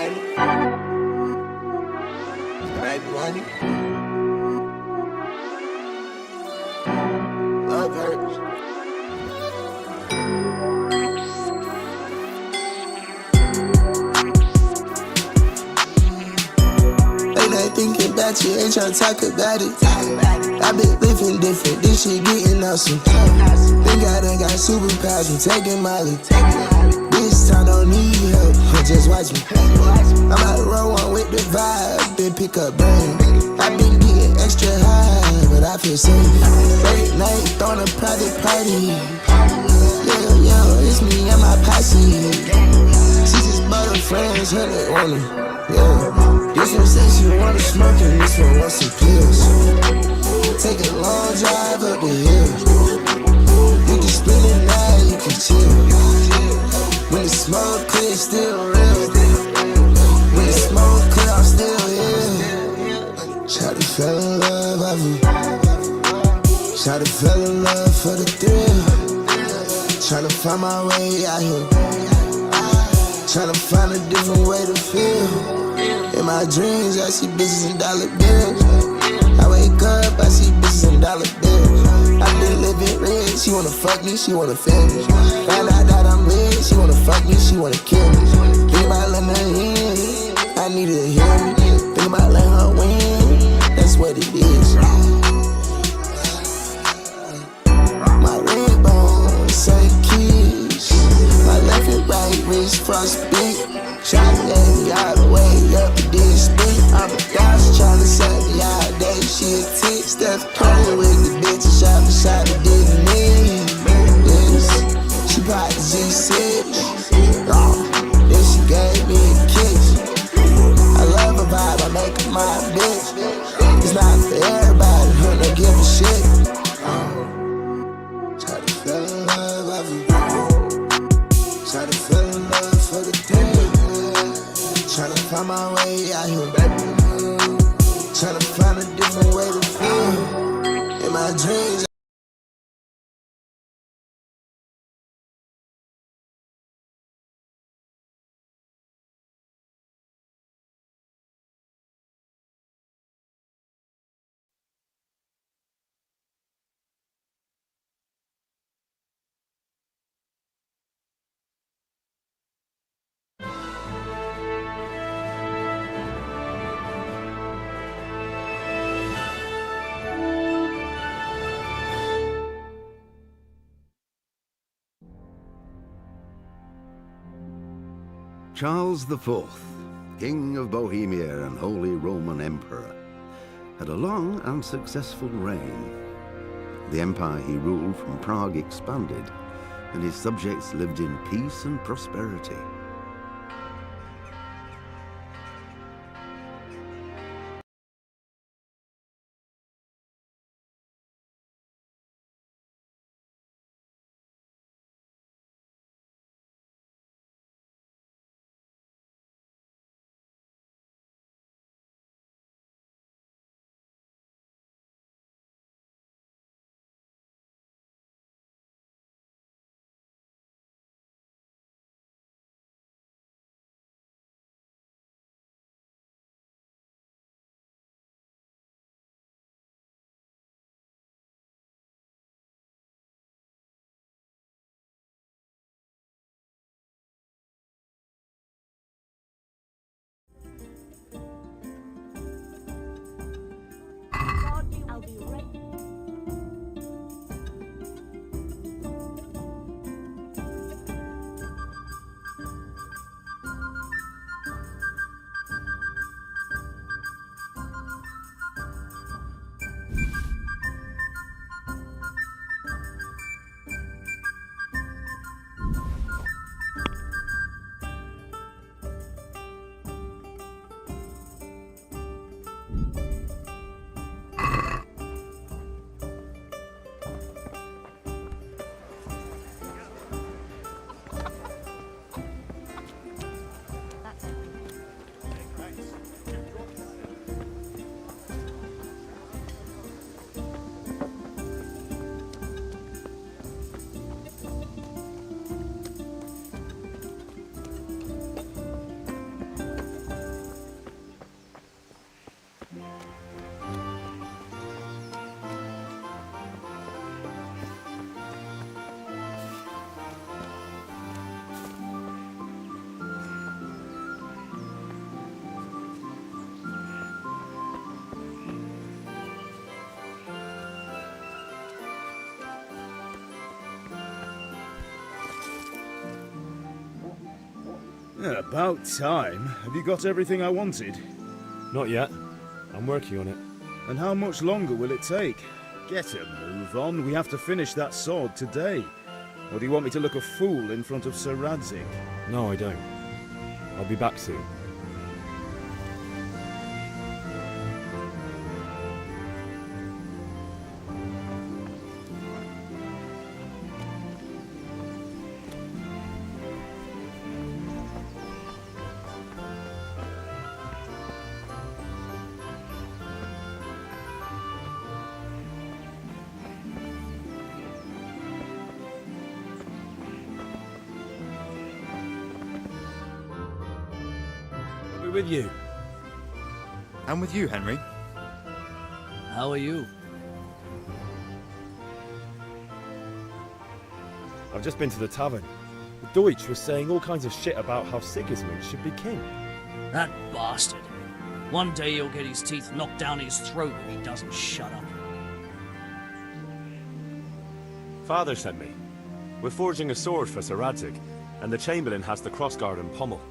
Make money. Love hurts. Ain't not thinking about you, ain't tryna talk about it. I been living different, this shit getting awesome. Think I done got superpowers from taking Molly. This time don't need help, just watch me. I'm out to roll one with the vibe, then pick up brain. I been getting extra high, but I feel safe. Late night, throwing a private party. Yeah, it's me and my posse. She just bought her friends, 100 on them. Yeah, this one says she wanna smoke and this one wants some pills. Take a long drive up the hill. You can split it now, you can chill. When the smoke clear, still real. When the smoke clear, I'm still here. Shawty fell in love, I you. Shawty fell in love for the thrill. Tryna find my way out here. Tryna find a different way to feel. In my dreams, I see bitches and dollar bills. I wake up, I see bitches and dollar bills. I been living rich, she wanna fuck me, she wanna feel me. Found out that I'm lit, she wanna fuck me, she wanna kill me. Think about letting her in, I need her to hear me. Think about letting her win, that's what it is. My red bone, say keys. My left and right wrist frostbite. Tryna let me all the way up to this beat. I'm a gosh tryna set me all day. She a tick, Steph Curry with the bitches. Shot it didn't need this. She bought the G6. Then she gave me a kiss. I love her vibe, I make her my bitch. It's not for everybody, who don't give a shit. Try to fell in love, I you. Try to fell in love for the day. Tryna find my way out here, baby. Tryna find a different way to feel. In my dreams. Charles IV, King of Bohemia and Holy Roman Emperor, had a long and successful reign. The empire he ruled from Prague expanded, and his subjects lived in peace and prosperity. About time. Have you got everything I wanted? Not yet. I'm working on it. And how much longer will it take? Get a move on. We have to finish that sword today. Or do you want me to look a fool in front of Sir Radzig? No, I don't. I'll be back soon. With you. I'm with you, Henry. How are you? I've just been to the tavern. The Deutsch was saying all kinds of shit about how Sigismund should be king. That bastard. One day he'll get his teeth knocked down his throat if he doesn't shut up. Father sent me. We're forging a sword for Sir Radzig, and the Chamberlain has the crossguard and pommel.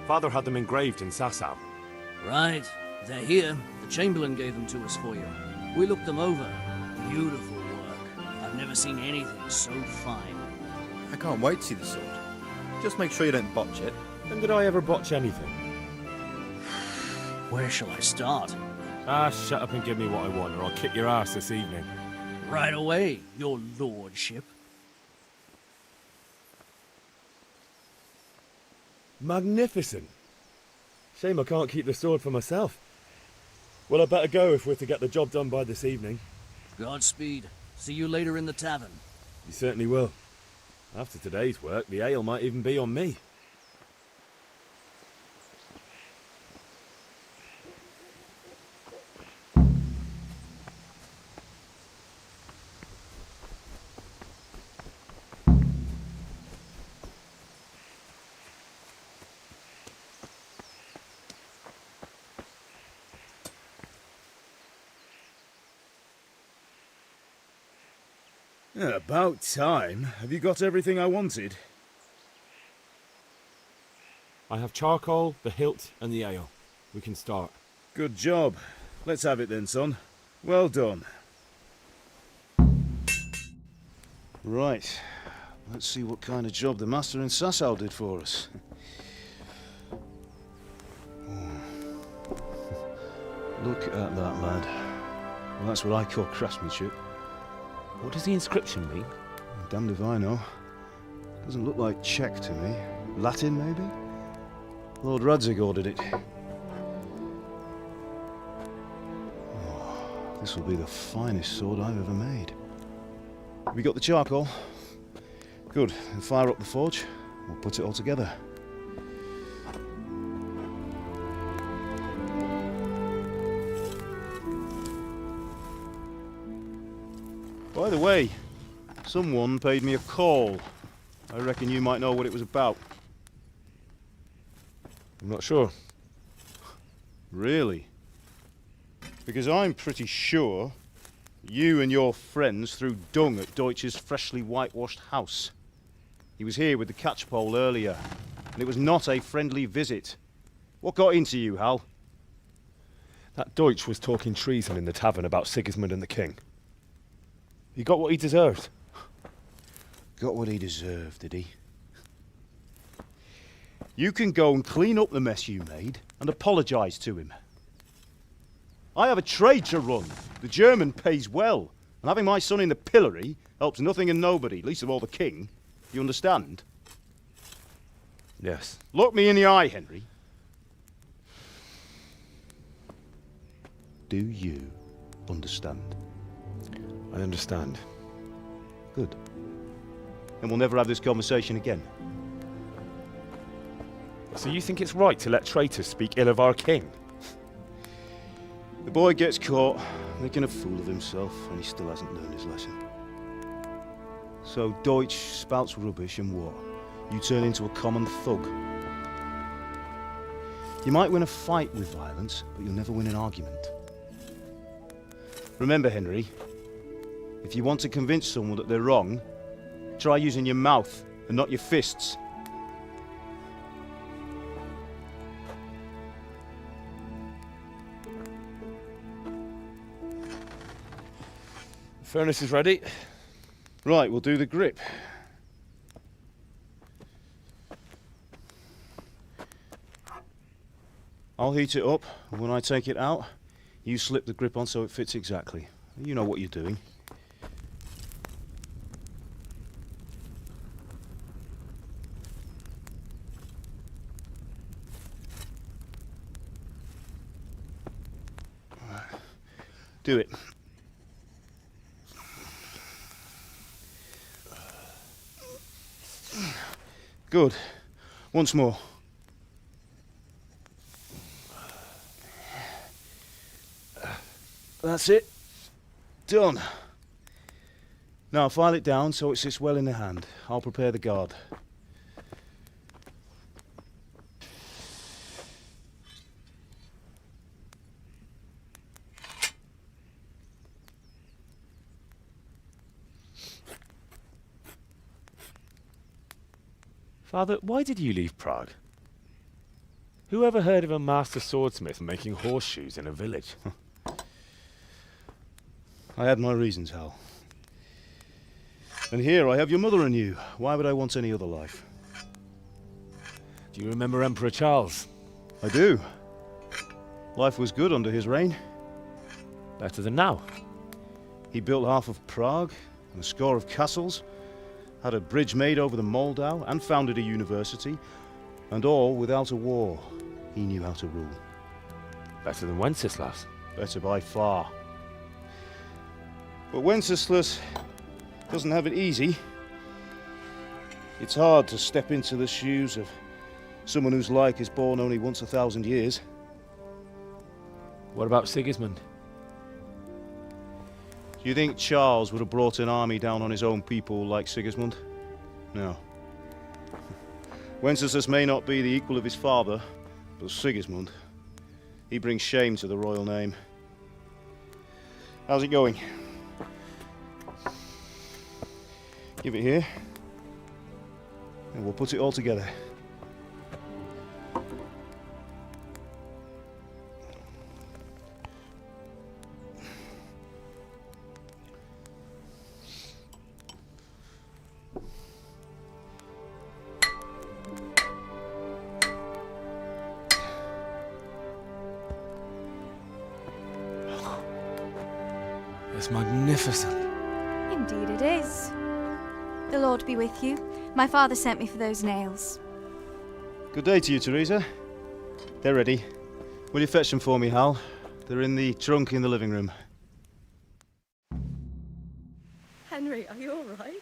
Father had them engraved in Sasau. Right. They're here. The Chamberlain gave them to us for you. We looked them over. Beautiful work. I've never seen anything so fine. I can't wait to see the sword. Just make sure you don't botch it. When did I ever botch anything? Where shall I start? Ah, shut up and give me what I want, or I'll kick your ass this evening. Right away, your lordship. Magnificent. Shame I can't keep the sword for myself. Well, I better go if we're to get the job done by this evening. Godspeed. See you later in the tavern. You certainly will. After today's work, the ale might even be on me. About time. Have you got everything I wanted? I have charcoal, the hilt, and the ale. We can start. Good job. Let's have it then, son. Well done. Right. Let's see what kind of job the master in Sasau did for us. Look at that, lad. Well, that's what I call craftsmanship. What does the inscription mean? Damned if I know. Doesn't look like Czech to me. Latin, maybe? Lord Radzig ordered it. Oh, this will be the finest sword I've ever made. Have you got the charcoal? Good. Then fire up the forge. We'll put it all together. By the way, someone paid me a call. I reckon you might know what it was about. I'm not sure. Really? Because I'm pretty sure you and your friends threw dung at Deutsch's freshly whitewashed house. He was here with the catchpole earlier, and it was not a friendly visit. What got into you, Hal? That Deutsch was talking treason in the tavern about Sigismund and the king. He got what he deserved. Got what he deserved, did he? You can go and clean up the mess you made and apologise to him. I have a trade to run. The German pays well, and having my son in the pillory helps nothing and nobody, least of all the king. You understand? Yes. Look me in the eye, Henry. Do you understand? I understand. Good. And we'll never have this conversation again. So you think it's right to let traitors speak ill of our king? The boy gets caught making a fool of himself, and he still hasn't learned his lesson. So Deutsch spouts rubbish, and what? You turn into a common thug. You might win a fight with violence, but you'll never win an argument. Remember, Henry, if you want to convince someone that they're wrong, try using your mouth and not your fists. Furnace is ready. Right, we'll do the grip. I'll heat it up, and when I take it out, you slip the grip on so it fits exactly. You know what you're doing. Do it. Good. Once more. That's it. Done. Now file it down so it sits well in the hand. I'll prepare the guard. Father, why did you leave Prague? Who ever heard of a master swordsmith making horseshoes in a village? I had my reasons, Hal. And here I have your mother and you. Why would I want any other life? Do you remember Emperor Charles? I do. Life was good under his reign. Better than now. He built half of Prague and a score of castles, had a bridge made over the Moldau, and founded a university, and all without a war. He knew how to rule. Better than Wenceslas. Better by far. But Wenceslas doesn't have it easy. It's hard to step into the shoes of someone whose like is born only once 1,000 years. What about Sigismund? Do you think Charles would have brought an army down on his own people like Sigismund? No. Wenceslas may not be the equal of his father, but Sigismund, he brings shame to the royal name. How's it going? Give it here, and we'll put it all together. It's magnificent. Indeed it is. The Lord be with you. My father sent me for those nails. Good day to you, Teresa. They're ready. Will you fetch them for me, Hal? They're in the trunk in the living room. Henry, are you all right?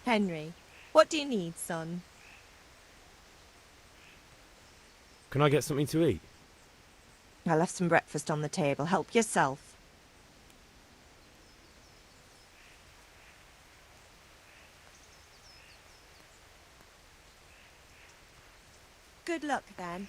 Henry, what do you need, son? Can I get something to eat? I left some breakfast on the table. Help yourself. Good luck, then.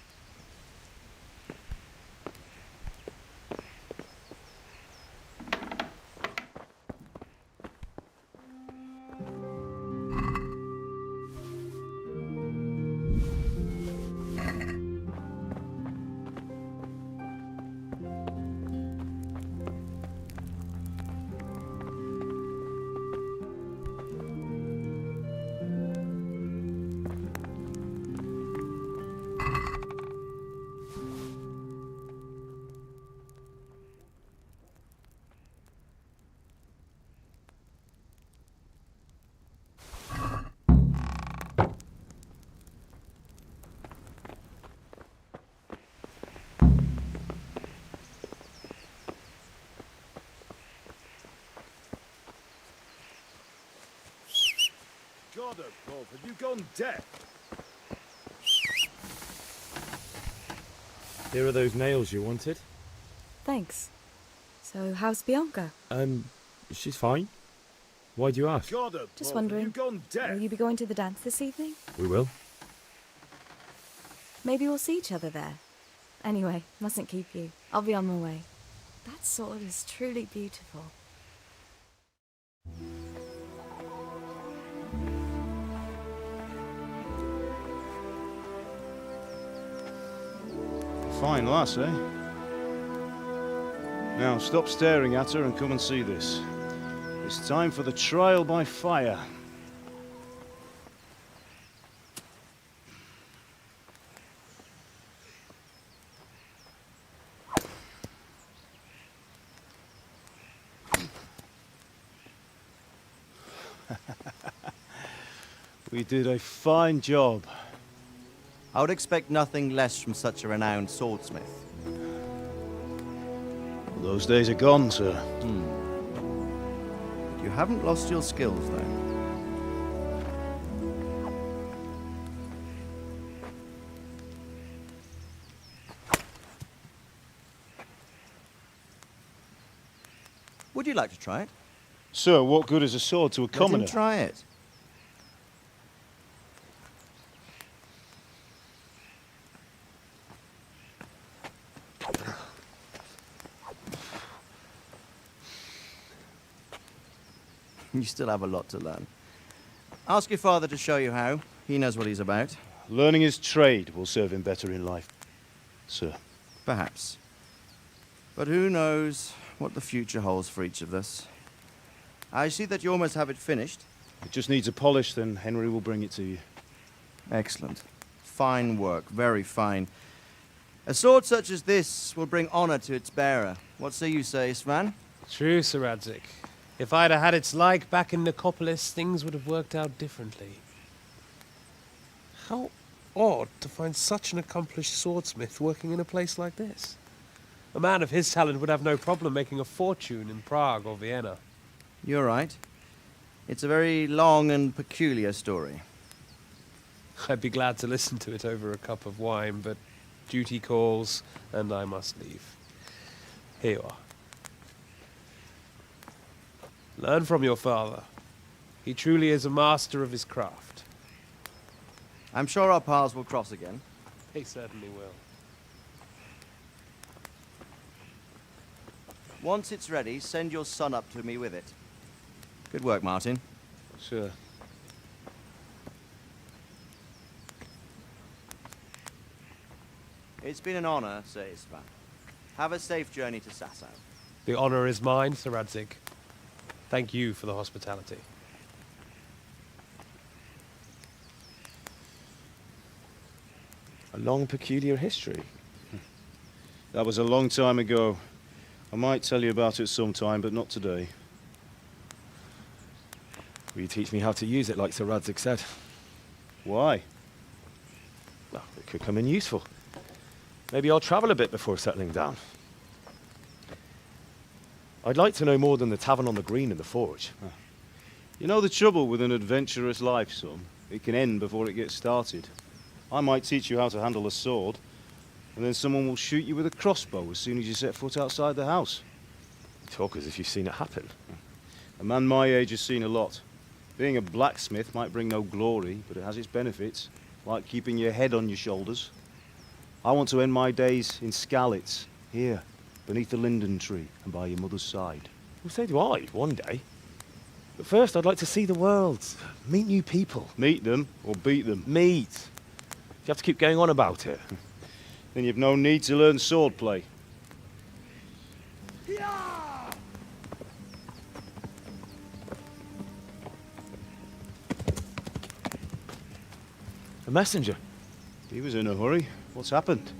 God above, have you gone deaf? Here are those nails you wanted. Thanks. So, how's Bianca? She's fine. Why do you ask? Just wondering, will you be going to the dance this evening? We will. Maybe we'll see each other there. Anyway, mustn't keep you. I'll be on my way. That sword is truly beautiful. Fine lass, eh? Now stop staring at her and come and see this. It's time for the trial by fire. We did a fine job. I would expect nothing less from such a renowned swordsmith. Well, those days are gone, sir. You haven't lost your skills, though. Would you like to try it? Sir, what good is a sword to a commoner? Let him try it. You still have a lot to learn. Ask your father to show you how. He knows what he's about. Learning his trade will serve him better in life, sir. Perhaps. But who knows what the future holds for each of us. I see that you almost have it finished. It just needs a polish, then Henry will bring it to you. Excellent. Fine work, very fine. A sword such as this will bring honor to its bearer. What say you, Svan? True, Sir Radzik. If I'd have had its like back in Nicopolis, things would have worked out differently. How odd to find such an accomplished swordsmith working in a place like this. A man of his talent would have no problem making a fortune in Prague or Vienna. You're right. It's a very long and peculiar story. I'd be glad to listen to it over a cup of wine, but duty calls, and I must leave. Here you are. Learn from your father. He truly is a master of his craft. I'm sure our paths will cross again. He certainly will. Once it's ready, send your son up to me with it. Good work, Martin. Sir. It's been an honor, Sir Isvan. Have a safe journey to Sasau. The honor is mine, Sir Radzik. Thank you for the hospitality. A long, peculiar history. That was a long time ago. I might tell you about it sometime, but not today. Will you teach me how to use it, like Sir Radzik said? Why? Well, it could come in useful. Maybe I'll travel a bit before settling down. I'd like to know more than the tavern on the green and the forge. You know the trouble with an adventurous life, son? It can end before it gets started. I might teach you how to handle a sword, and then someone will shoot you with a crossbow as soon as you set foot outside the house. You talk as if you've seen it happen. A man my age has seen a lot. Being a blacksmith might bring no glory, but it has its benefits, like keeping your head on your shoulders. I want to end my days in Skalitz, here, beneath the linden tree and by your mother's side. Well, so do I, one day. But first, I'd like to see the world, meet new people. Meet them or beat them? Meet. You have to keep going on about it. Then you've no need to learn swordplay. A messenger. He was in a hurry. What's happened?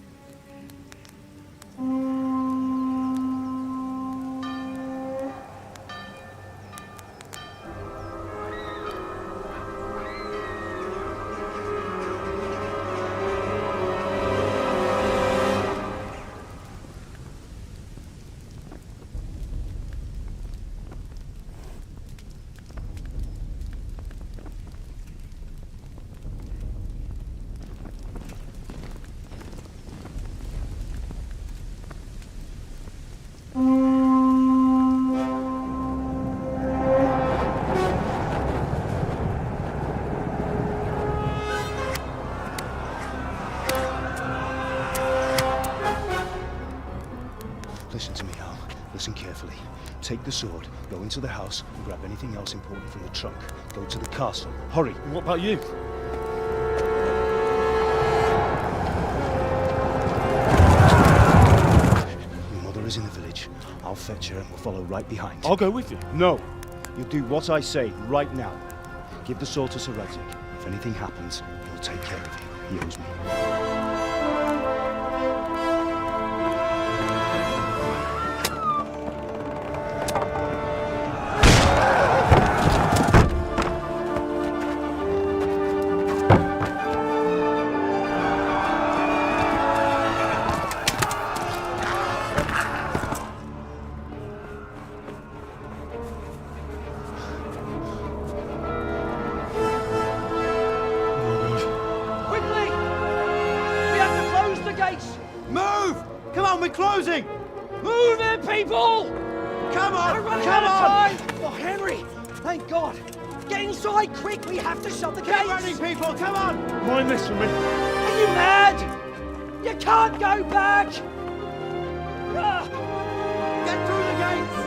take the sword, go into the house, and grab anything else important from the trunk. Go to the castle. Hurry. And what about you? Your mother is in the village. I'll fetch her and we'll follow right behind. I'll go with you. No. You'll do what I say right now. Give the sword to Sir Radzik. If anything happens, he'll take care of you. He owes me. Move! Come on, we're closing! Move it, people! Come on! We're running Come out on! of time! Oh, Henry! Thank God! Get inside, quick! We have to shut the gates! Keep running, people! Come on! Mind this for me. Are you mad? You can't go back! Ah. Get through the gates!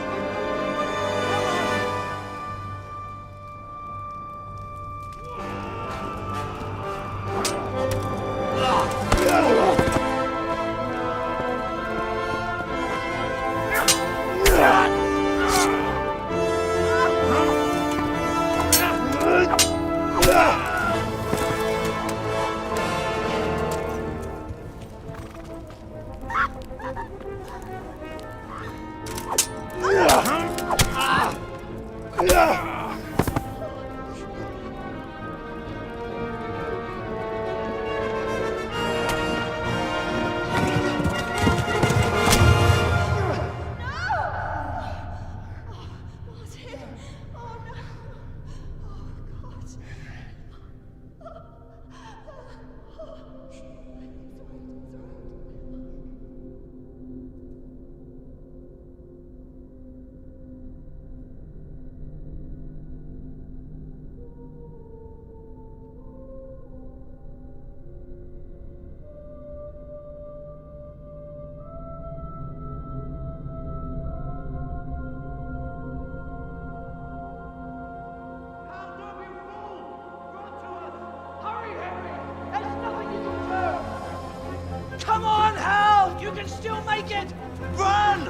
Come on, Hal! You can still make it! Run!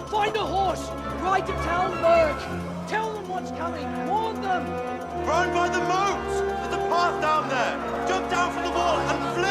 Find a horse! Ride to Talmberg! Tell them what's coming! Warn them! Run by the moat! There's a path down there! Jump down from the wall and flee!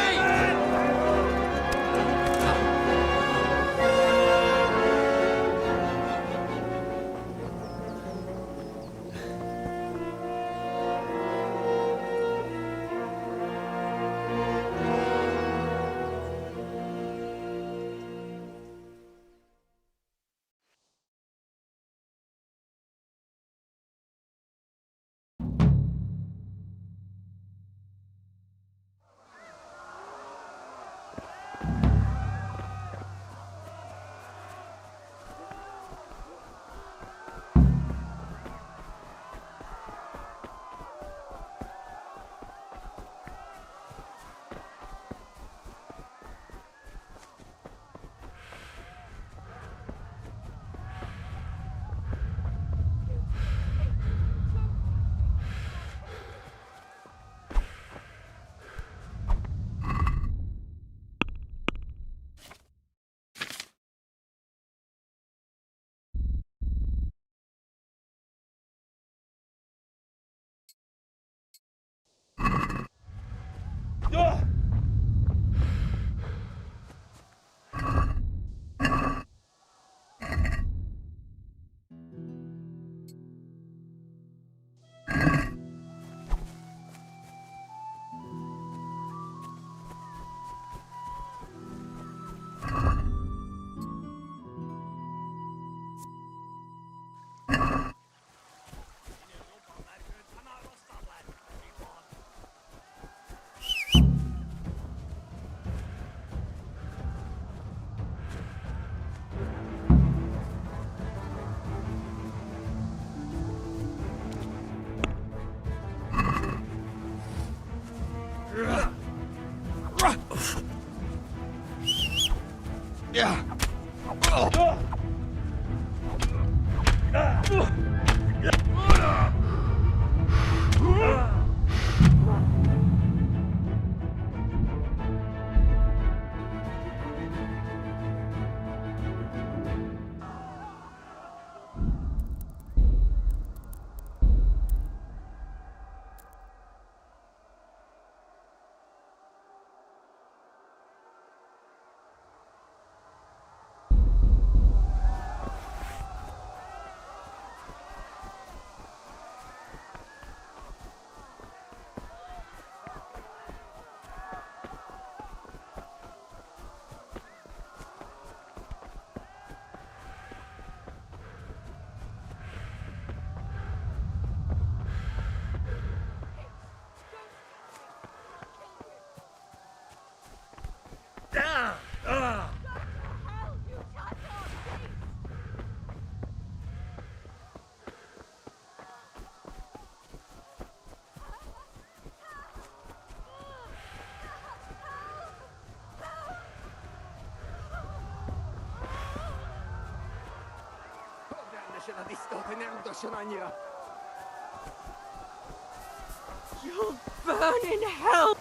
You'll burn in hell!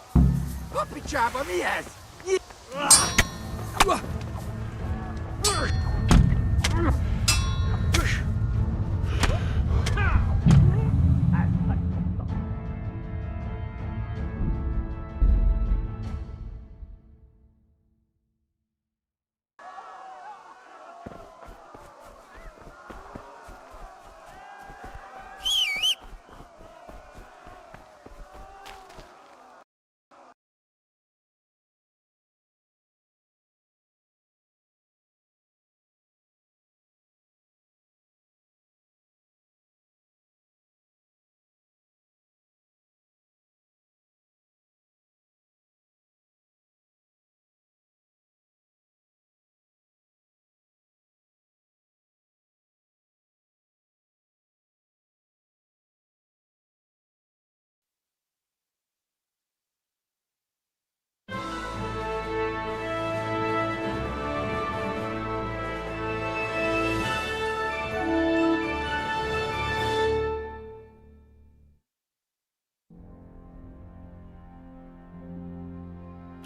Puppy chopper, yes!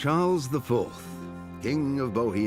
Charles IV, King of Bohemia.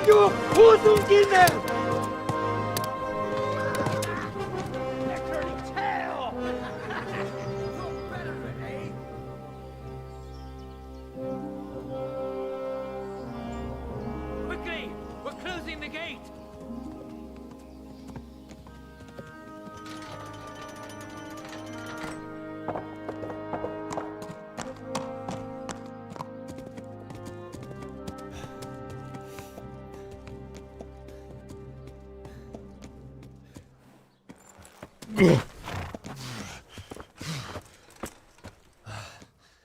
Acu, uzun gine! Quickly! We're closing the gate!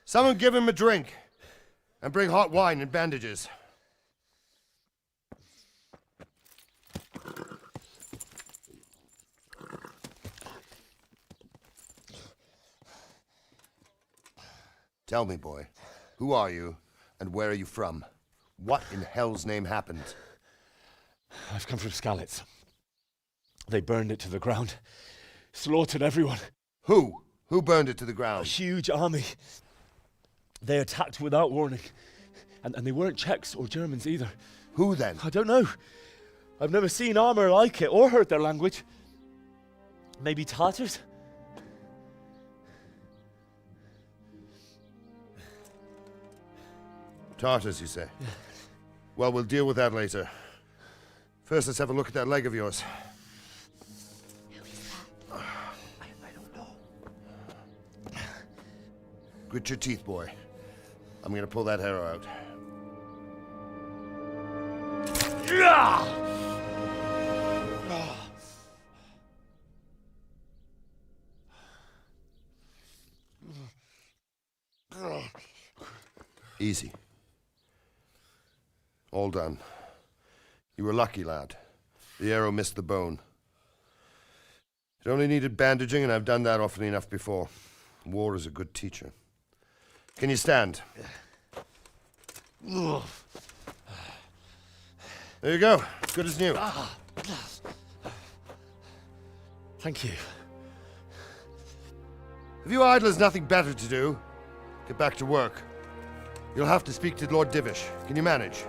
Someone give him a drink. And bring hot wine and bandages. Tell me, boy, who are you and where are you from? What in hell's name happened? I've come from Skalitz. They burned it to the ground. Slaughtered everyone. Who? Who burned it to the ground? A huge army. They attacked without warning. And they weren't Czechs or Germans either. Who then? I don't know. I've never seen armor like it or heard their language. Maybe Tatars? Tartars, you say? Yeah. Well, we'll deal with that later. First, let's have a look at that leg of yours. I don't know. Grit your teeth, boy. I'm gonna pull that arrow out. Easy. All done. You were lucky, lad. The arrow missed the bone. It only needed bandaging, and I've done that often enough before. War is a good teacher. Can you stand? There you go. Good as new. Thank you. If you idlers nothing better to do, get back to work. You'll have to speak to Lord Divish. Can you manage?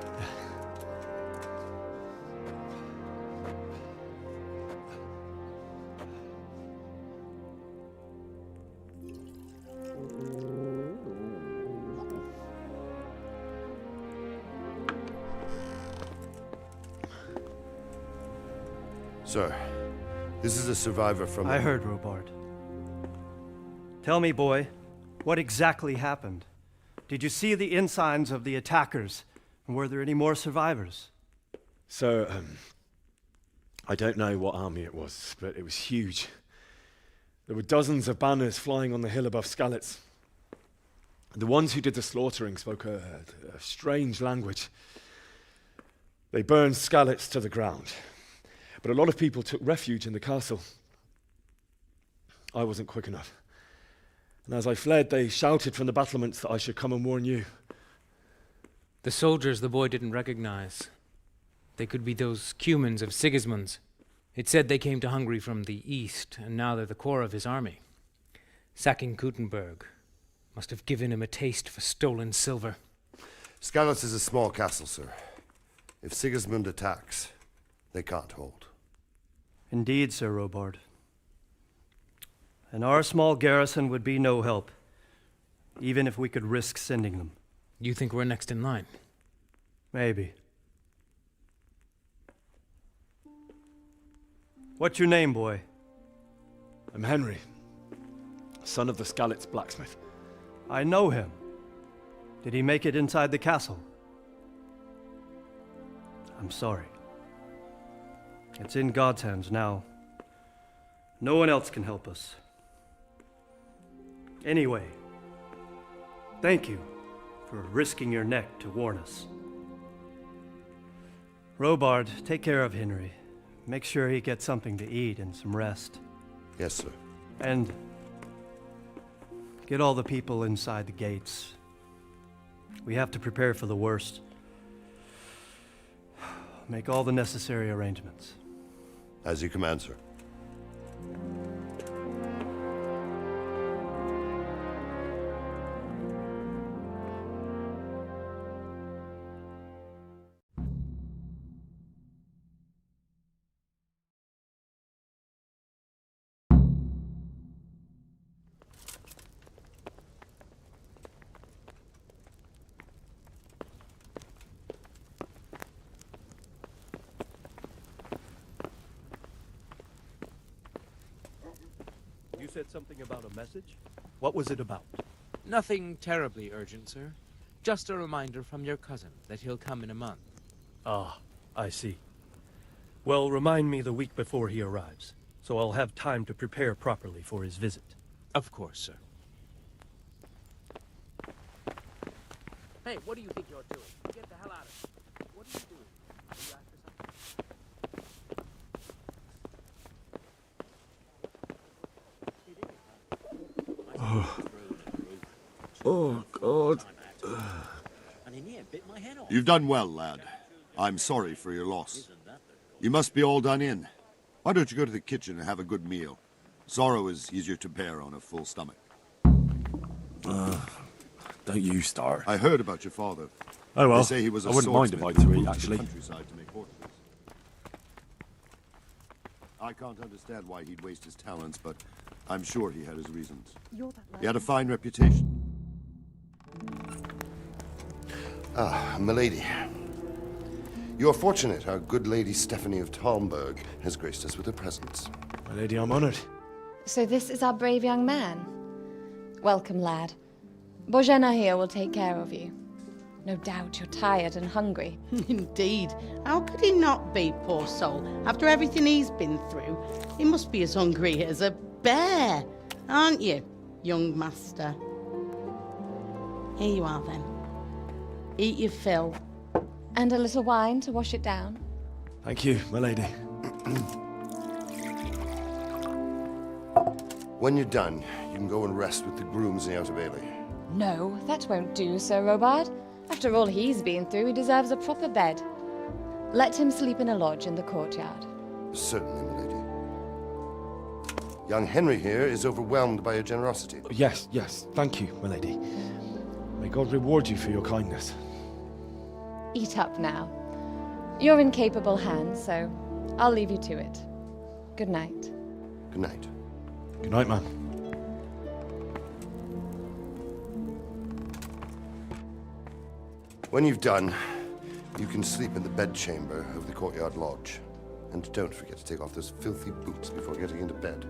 Sir, this is a survivor from... I heard, Robard. Tell me, boy, what exactly happened? Did you see the ensigns of the attackers? And were there any more survivors? So, I don't know what army it was, but it was huge. There were dozens of banners flying on the hill above Skalitz. The ones who did the slaughtering spoke a strange language. They burned Skalitz to the ground. But a lot of people took refuge in the castle. I wasn't quick enough. And as I fled, they shouted from the battlements that I should come and warn you. The soldiers the boy didn't recognize. They could be those Cumans of Sigismund's. It said they came to Hungary from the east, and now they're the core of his army. Sacking Gutenberg must have given him a taste for stolen silver. Skalitz is a small castle, sir. If Sigismund attacks, they can't hold. Indeed, Sir Robard. And our small garrison would be no help, even if we could risk sending them. You think we're next in line? Maybe. What's your name, boy? I'm Henry, son of the Skalitz blacksmith. I know him. Did he make it inside the castle? I'm sorry. It's in God's hands now. No one else can help us. Anyway, thank you for risking your neck to warn us. Robard, take care of Henry. Make sure he gets something to eat and some rest. Yes, sir. And get all the people inside the gates. We have to prepare for the worst. Make all the necessary arrangements. As you command, sir. said something about a message. What was it about? Nothing terribly urgent, sir. Just a reminder from your cousin that he'll come in a month. Ah, I see. Well, remind me the week before he arrives, so I'll have time to prepare properly for his visit. Of course, sir. Hey, what do you think you're doing? Get the hell out of here. What are you doing? Are you after something? Oh, God. You've done well, lad. I'm sorry for your loss. You must be all done in. Why don't you go to the kitchen and have a good meal? Sorrow is easier to bear on a full stomach. Don't you start. I heard about your father. Oh, well, They say he was a I wouldn't mind if I swordsmith who do it, moved to the actually. countryside to make horses. I can't understand why he'd waste his talents, but I'm sure he had his reasons. He had a fine reputation. Ah, milady. You are fortunate our good lady Stephanie of Talmberg has graced us with her presence. My lady, I'm honored. So this is our brave young man. Welcome, lad. Bojena here will take care of you. No doubt you're tired and hungry. Indeed. How could he not be, poor soul? After everything he's been through, he must be as hungry as a bear, aren't you, young master? Here you are, then. Eat your fill. And a little wine to wash it down. Thank you, my lady. When you're done, you can go and rest with the grooms in the Outer Bailey. No, that won't do, Sir Robard. After all he's been through, he deserves a proper bed. Let him sleep in a lodge in the courtyard. Certainly, milady. Young Henry here is overwhelmed by your generosity. Yes, yes. Thank you, my lady. May God reward you for your kindness. Eat up now. You're in capable hands, so I'll leave you to it. Good night. Good night. Good night, man. When you've done, you can sleep in the bedchamber of the courtyard lodge. And don't forget to take off those filthy boots before getting into bed.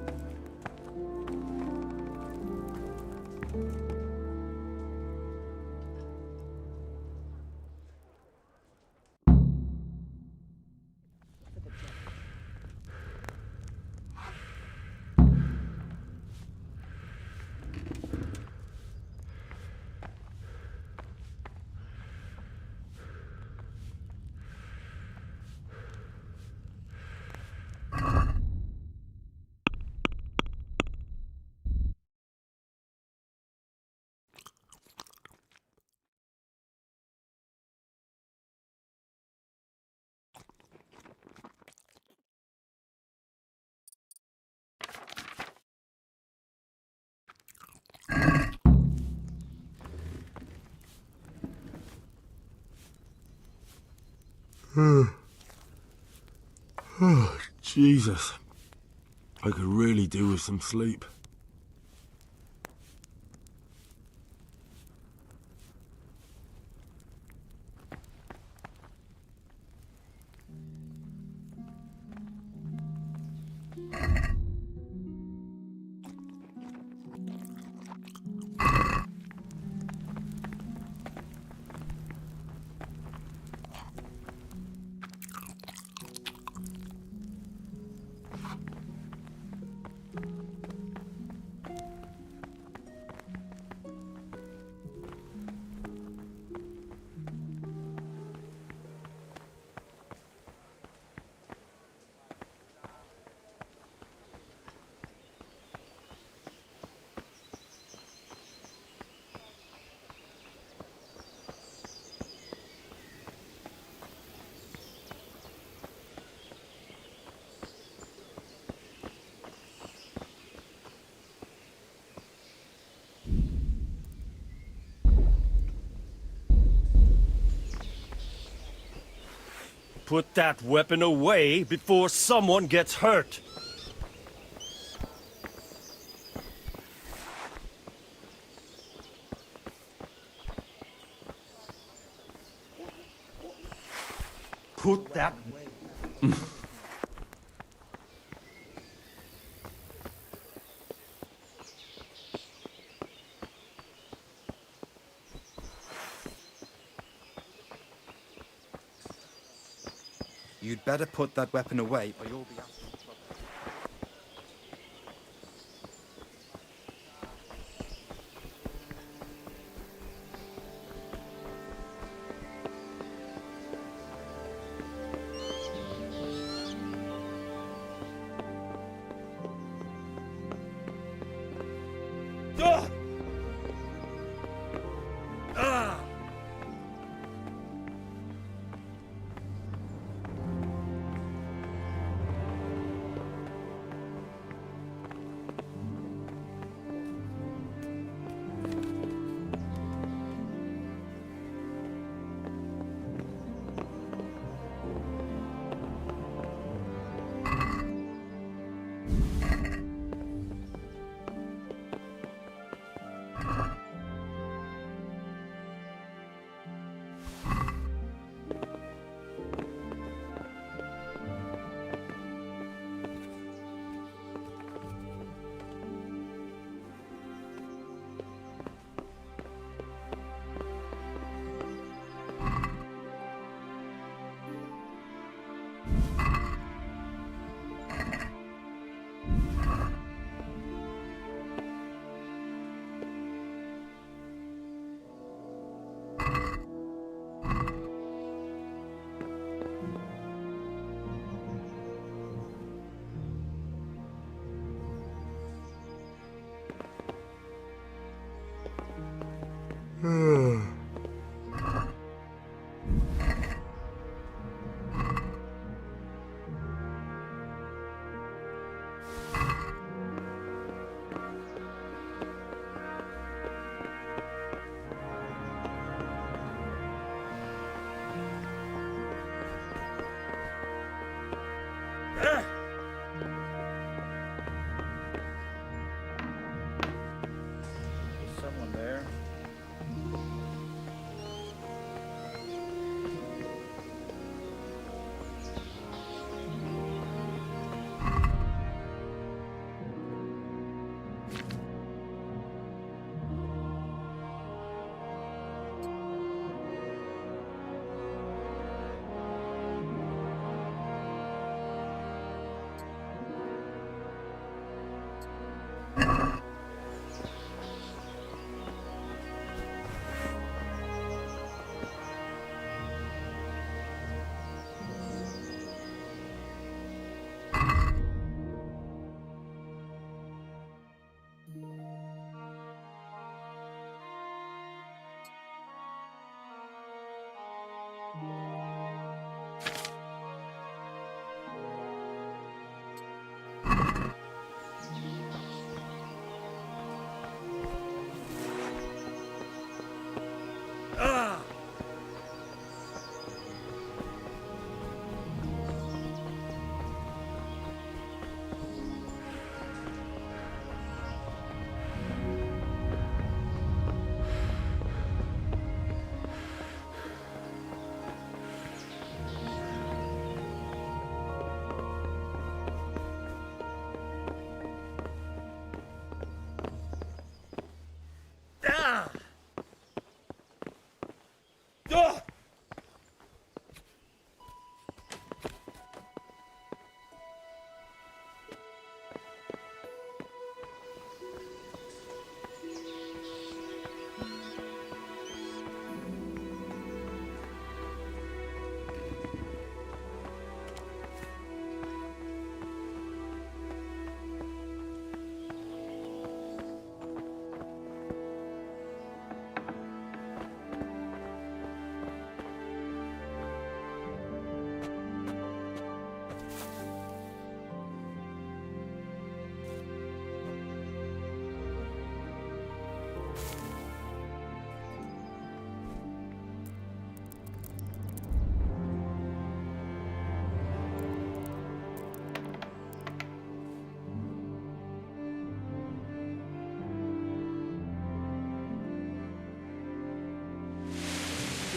Oh, Jesus. I could really do with some sleep. Put that weapon away before someone gets hurt. Put that... You'd better put that weapon away, or you'll be asking for trouble. Someone there.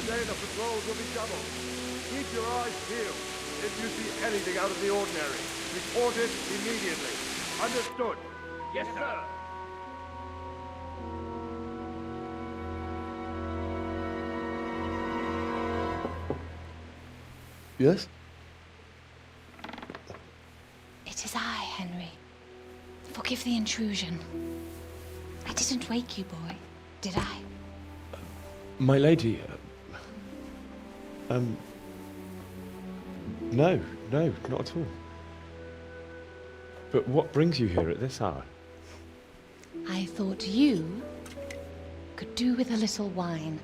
Today the patrols will be doubled. Keep your eyes peeled. If you see anything out of the ordinary, report it immediately. Understood? Yes, sir. Yes? Forgive the intrusion. I didn't wake you, boy, did I? My lady, no, not at all. But what brings you here at this hour? I thought you could do with a little wine.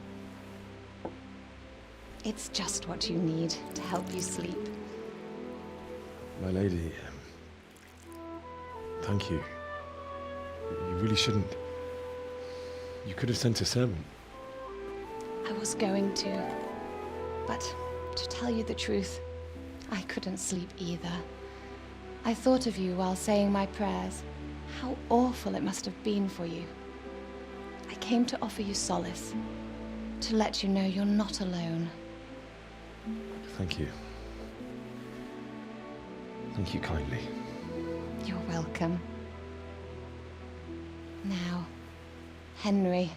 It's just what you need to help you sleep. My lady, thank you. You really shouldn't. You could have sent a servant. I was going to, but to tell you the truth, I couldn't sleep either. I thought of you while saying my prayers. How awful it must have been for you. I came to offer you solace, to let you know you're not alone. Thank you. Thank you kindly. You're welcome. Now, Henry,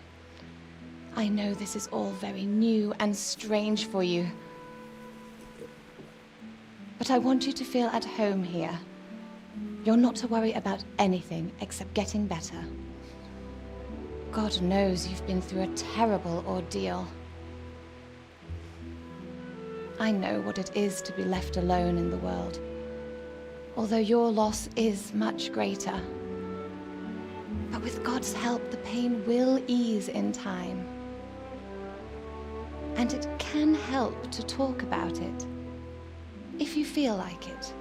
I know this is all very new and strange for you, but I want you to feel at home here. You're not to worry about anything except getting better. God knows you've been through a terrible ordeal. I know what it is to be left alone in the world, although your loss is much greater. But with God's help, the pain will ease in time. And it can help to talk about it, if you feel like it.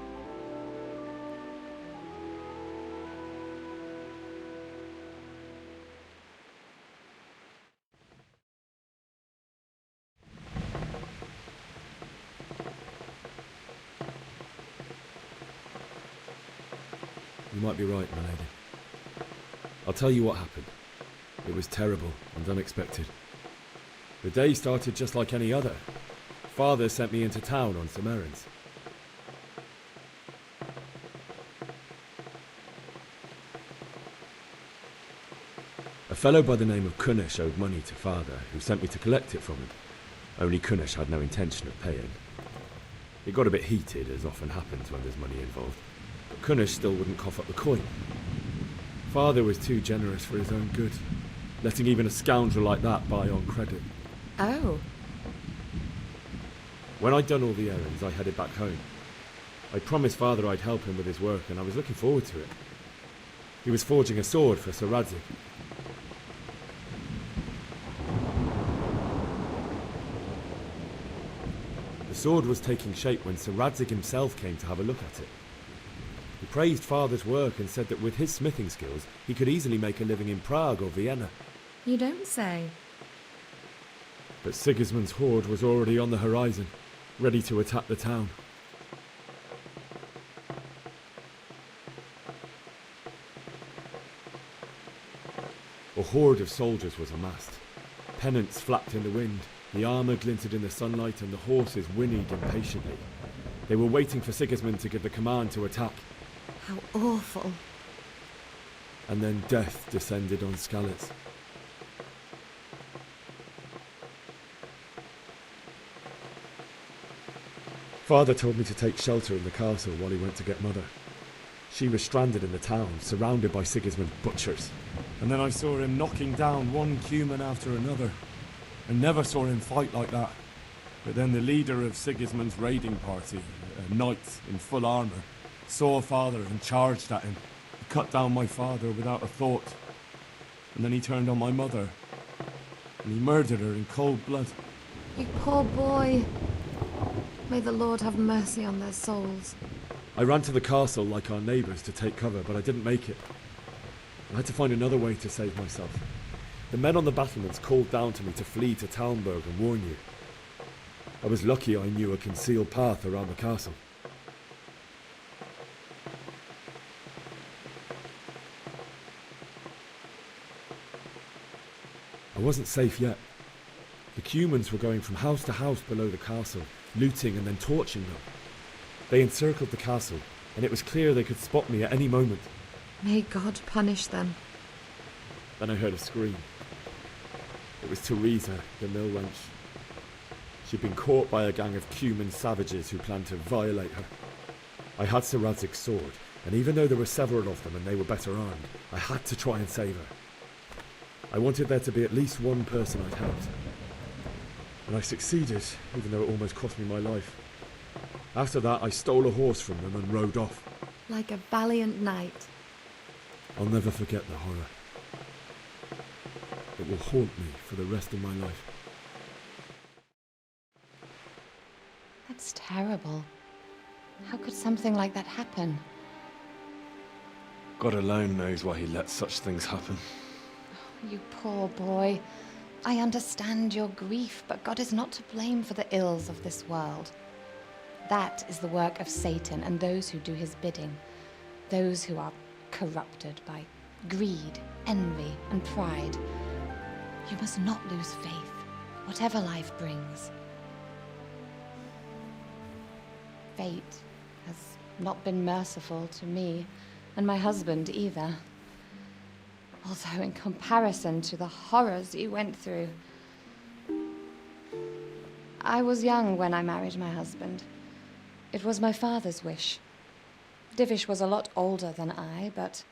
You might be right, my lady. I'll tell you what happened. It was terrible and unexpected. The day started just like any other. Father sent me into town on some errands. A fellow by the name of Kunish owed money to Father, who sent me to collect it from him. Only Kunish had no intention of paying. It got a bit heated, as often happens when there's money involved, but Kunish still wouldn't cough up the coin. Father was too generous for his own good, letting even a scoundrel like that buy on credit. Oh. When I'd done all the errands, I headed back home. I promised Father I'd help him with his work, and I was looking forward to it. He was forging a sword for Sir Radzig. The sword was taking shape when Sir Radzig himself came to have a look at it. He praised Father's work and said that with his smithing skills, he could easily make a living in Prague or Vienna. You don't say. But Sigismund's horde was already on the horizon, ready to attack the town. A horde of soldiers was amassed. Pennants flapped in the wind, the armour glinted in the sunlight, and the horses whinnied impatiently. They were waiting for Sigismund to give the command to attack. How awful. And then death descended on Skalitz. Father told me to take shelter in the castle while he went to get Mother. She was stranded in the town, surrounded by Sigismund's butchers. And then I saw him knocking down one Cuman after another. I never saw him fight like that. But then the leader of Sigismund's raiding party, a knight in full armour, saw Father and charged at him. He cut down my father without a thought. And then he turned on my mother. And he murdered her in cold blood. You poor boy. May the Lord have mercy on their souls. I ran to the castle like our neighbours to take cover, but I didn't make it. I had to find another way to save myself. The men on the battlements called down to me to flee to Talmberg and warn you. I was lucky I knew a concealed path around the castle. I wasn't safe yet. The Cumans were going from house to house below the castle, looting and then torching them. They encircled the castle, and it was clear they could spot me at any moment. May God punish them. Then I heard a scream. It was Teresa, the mill wench. She'd been caught by a gang of Cuman savages who planned to violate her. I had Sir Radzig's sword, And even though there were several of them and they were better armed, I had to try and save her. I wanted there to be at least one person I'd helped. And I succeeded, even though it almost cost me my life. After that, I stole a horse from them and rode off. Like a valiant knight. I'll never forget the horror. It will haunt me for the rest of my life. That's terrible. How could something like that happen? God alone knows why he lets such things happen. You poor boy. I understand your grief, but God is not to blame for the ills of this world. That is the work of Satan and those who do his bidding. Those who are corrupted by greed, envy, and pride. You must not lose faith, whatever life brings. Fate has not been merciful to me, and my husband either. Although in comparison to the horrors you went through. I was young when I married my husband. It was my father's wish. Divish was a lot older than I, but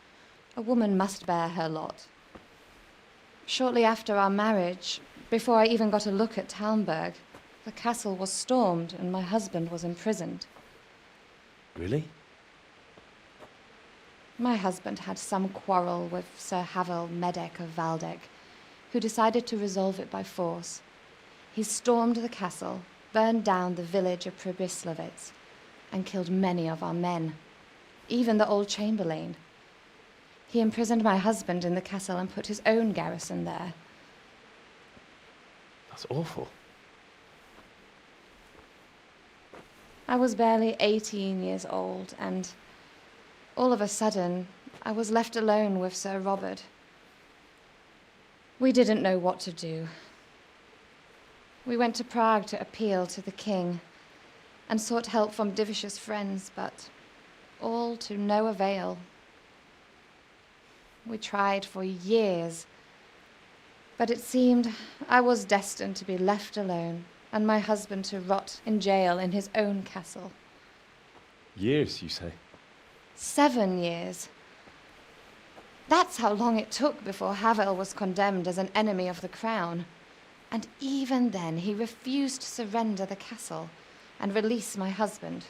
a woman must bear her lot. Shortly after our marriage, before I even got a look at Talmberg, the castle was stormed and my husband was imprisoned. Really? My husband had some quarrel with Sir Havel Medek of Valdek, who decided to resolve it by force. He stormed the castle, burned down the village of Pribyslavitz, and killed many of our men, even the old chamberlain. He imprisoned my husband in the castle and put his own garrison there. That's awful. I was barely 18 years old, and all of a sudden, I was left alone with Sir Robert. We didn't know what to do. We went to Prague to appeal to the king and sought help from Divish's friends, but all to no avail. We tried for years, but it seemed I was destined to be left alone and my husband to rot in jail in his own castle. Years, you say? 7 years. That's how long it took before Havel was condemned as an enemy of the crown. And even then, he refused to surrender the castle and release my husband.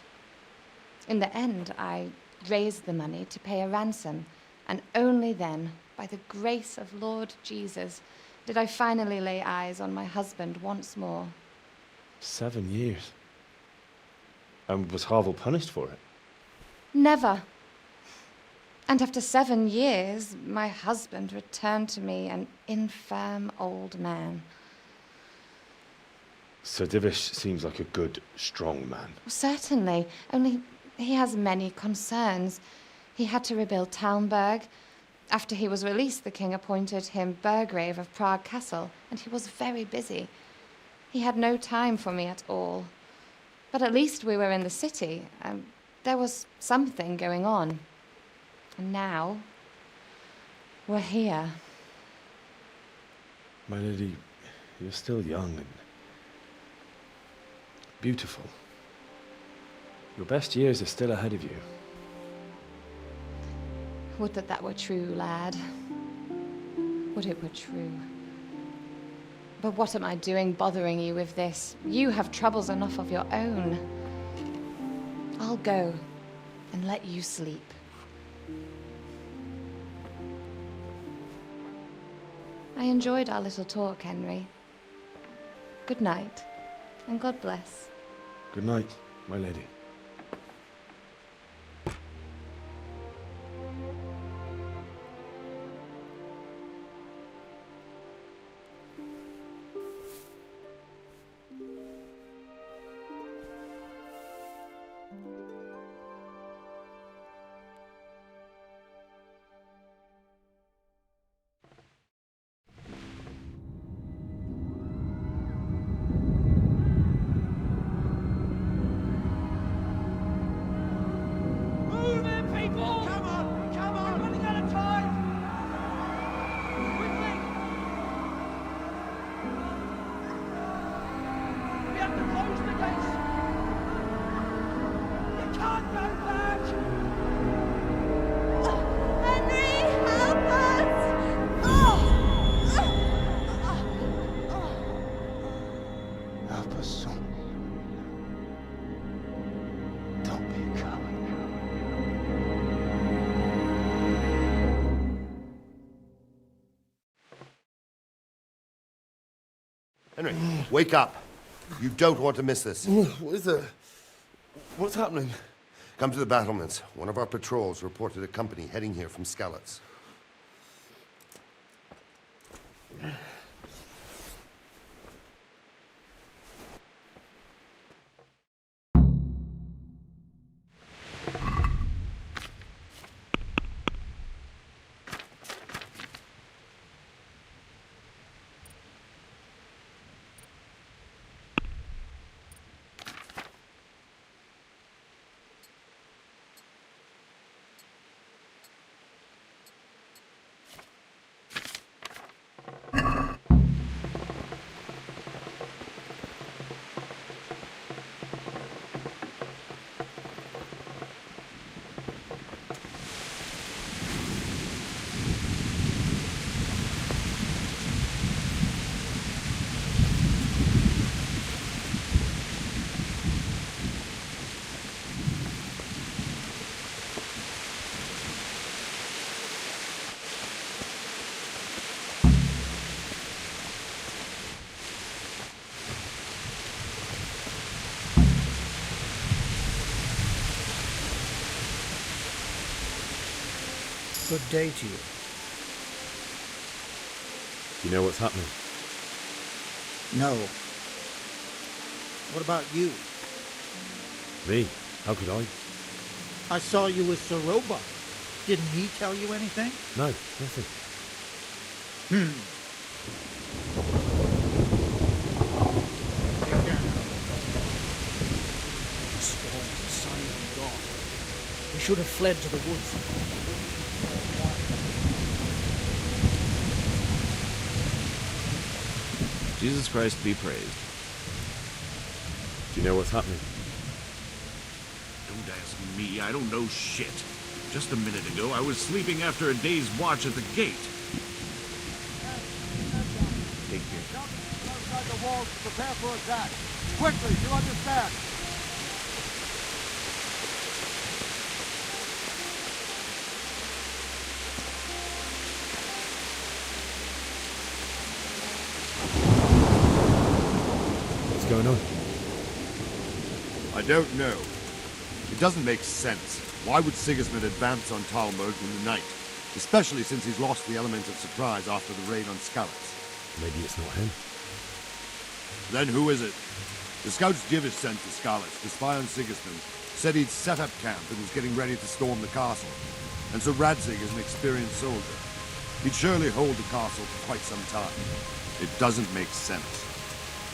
In the end, I raised the money to pay a ransom, and only then, by the grace of Lord Jesus, did I finally lay eyes on my husband once more. 7 years? And was Havel punished for it? Never. And after 7 years, my husband returned to me an infirm old man. Sir Divish seems like a good, strong man. Certainly, only he has many concerns. He had to rebuild Talmberg. After he was released, the king appointed him Burgrave of Prague Castle, and he was very busy. He had no time for me at all. But at least we were in the city, and there was something going on. And now, we're here. My lady, you're still young and beautiful. Your best years are still ahead of you. Would that that were true, lad. Would it were true. But what am I doing bothering you with this? You have troubles enough of your own. I'll go and let you sleep. I enjoyed our little talk, Henry. Good night, and God bless. Good night, my lady. Henry, wake up. You don't want to miss this. What is it? What's happening? Come to the battlements. One of our patrols reported a company heading here from Skalitz. Good day to you. You know what's happening? No. What about you? Me? How could I? I saw you with Sir Roebuck. Didn't he tell you anything? No, nothing. The storm is silent gone. We should have fled to the woods. Jesus Christ be praised. Do you know what's happening? Don't ask me, I don't know shit. Just a minute ago, I was sleeping after a day's watch at the gate. Take care. Outside the walls to prepare for attack. Quickly, you understand? What's going on? I don't know. It doesn't make sense. Why would Sigismund advance on Talmberg in the night? Especially since he's lost the element of surprise after the raid on Skalitz. Maybe it's not him. Then who is it? The scouts Jivish sent to Skalitz to spy on Sigismund said he'd set up camp and was getting ready to storm the castle. And so Radzig is an experienced soldier. He'd surely hold the castle for quite some time. It doesn't make sense.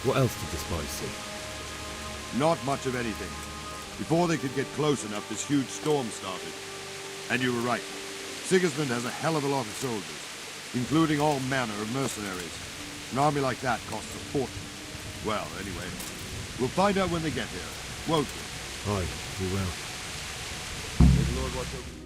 What else did the spies see? Not much of anything. Before they could get close enough, this huge storm started. And you were right. Sigismund has a hell of a lot of soldiers, including all manner of mercenaries. An army like that costs a fortune. Well, anyway, we'll find out when they get here, won't we? Aye, we will. May the Lord watch over you.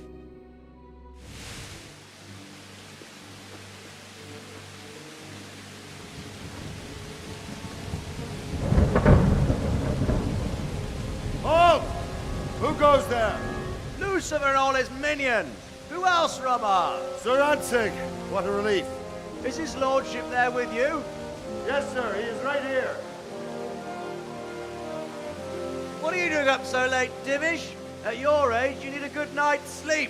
Halt! Who goes there? Lucifer and all his minions! Who else, Robber? Sir Radzig! What a relief. Is his lordship there with you? Yes, sir. He is right here. What are you doing up so late, Divish? At your age, you need a good night's sleep.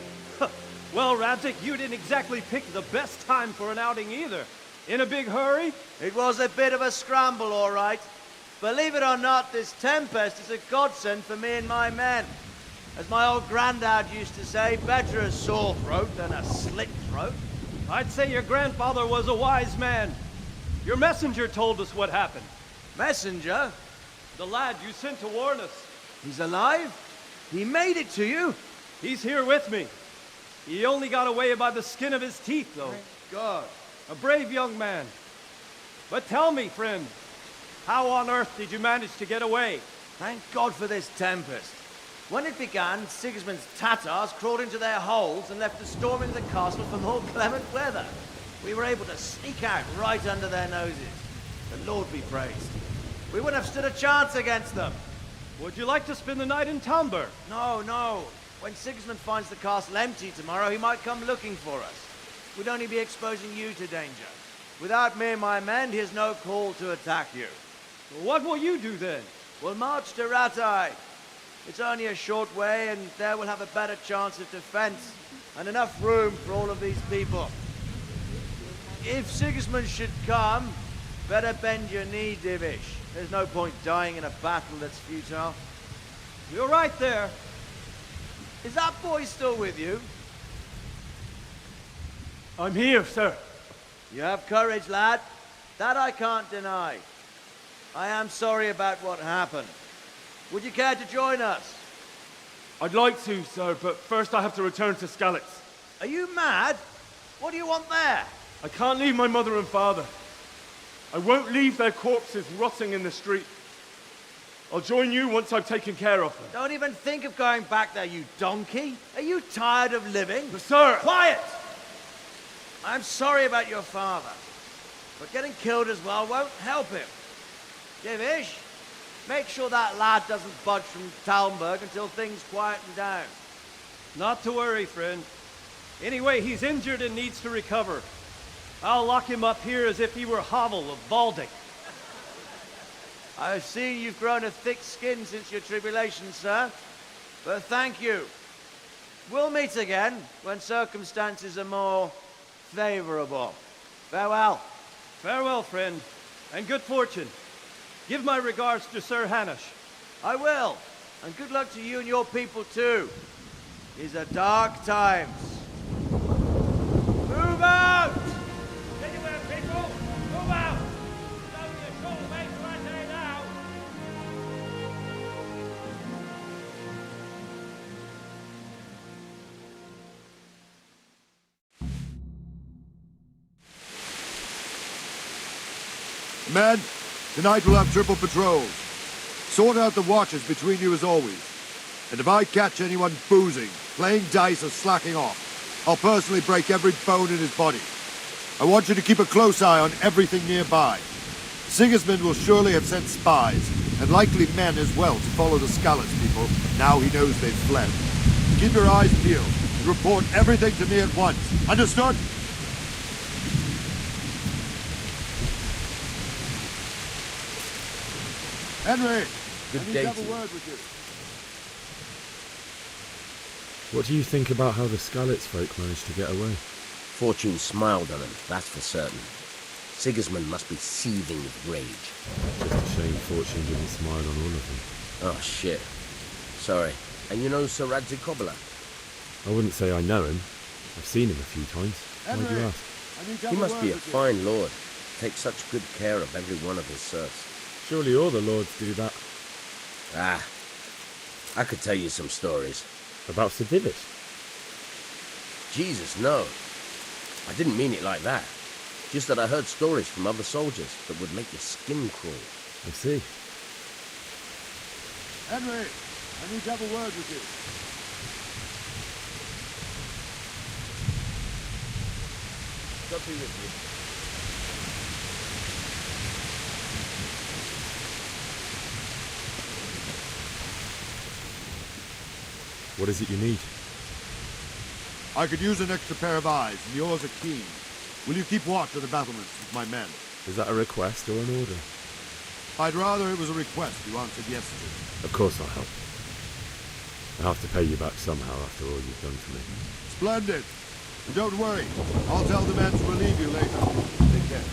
Well, Radzig, you didn't exactly pick the best time for an outing either. In a big hurry? It was a bit of a scramble, all right. Believe it or not, this tempest is a godsend for me and my men. As my old granddad used to say, better a sore throat than a slit throat. I'd say your grandfather was a wise man. Your messenger told us what happened. Messenger? The lad you sent to warn us. He's alive? He made it to you? He's here with me. He only got away by the skin of his teeth, though. Thank God. A brave young man. But tell me, friend, how on earth did you manage to get away? Thank God for this tempest. When it began, Sigismund's Tatars crawled into their holes and left the storm into the castle for more clement weather. We were able to sneak out right under their noses. The Lord be praised. We wouldn't have stood a chance against them. Would you like to spend the night in Talmberg? No, no. When Sigismund finds the castle empty tomorrow, he might come looking for us. We'd only be exposing you to danger. Without me and my men, here's no call to attack you. What will you do then? We'll march to Rattay. It's only a short way, and there we'll have a better chance of defense, and enough room for all of these people. If Sigismund should come, better bend your knee, Divish. There's no point dying in a battle that's futile. You're right there. Is that boy still with you? I'm here, sir. You have courage, lad. That I can't deny. I am sorry about what happened. Would you care to join us? I'd like to, sir, but first I have to return to Skalitz. Are you mad? What do you want there? I can't leave my mother and father. I won't leave their corpses rotting in the street. I'll join you once I've taken care of them. Don't even think of going back there, you donkey. Are you tired of living? But sir! Quiet! I'm sorry about your father, but getting killed as well won't help him. Divish, make sure that lad doesn't budge from Talmberg until things quieten down. Not to worry, friend. Anyway, he's injured and needs to recover. I'll lock him up here as if he were Havel of Baldic. I see you've grown a thick skin since your tribulation, sir. But thank you. We'll meet again when circumstances are more favorable. Farewell. Farewell, friend, and good fortune. Give my regards to Sir Hanush. I will, and good luck to you and your people too. These are dark times. Move out! Anywhere, people! Move out! It's only a short way to Rattay now! Men, tonight we'll have triple patrols. Sort out the watches between you as always. And if I catch anyone boozing, playing dice or slacking off, I'll personally break every bone in his body. I want you to keep a close eye on everything nearby. Sigismund will surely have sent spies, and likely men as well, to follow the Skalitz people, now he knows they've fled. Keep your eyes peeled, and report everything to me at once. Understood? Henry! Good I need day to have to a you. word with you. What do you think about how the Skalitz folk managed to get away? Fortune smiled on him, that's for certain. Sigismund must be seething with rage. Just a shame Fortune didn't smile on all of them. Oh, shit. Sorry. And you know Sir Radzik Kobyla? I wouldn't say I know him. I've seen him a few times. Why do you ask? He must be a fine lord. Takes such good care of every one of his serfs. Surely all the lords do that. Ah, I could tell you some stories. About Sir Divish? Jesus, no. I didn't mean it like that. Just that I heard stories from other soldiers that would make your skin crawl. I see. Henry, I need to have a word with you. God be with you. What is it you need? I could use an extra pair of eyes, and yours are keen. Will you keep watch of the battlements with my men? Is that a request or an order? I'd rather it was a request you answered yes to. Of course I'll help. I'll have to pay you back somehow after all you've done for me. Splendid. And don't worry, I'll tell the men to relieve you later. Take care.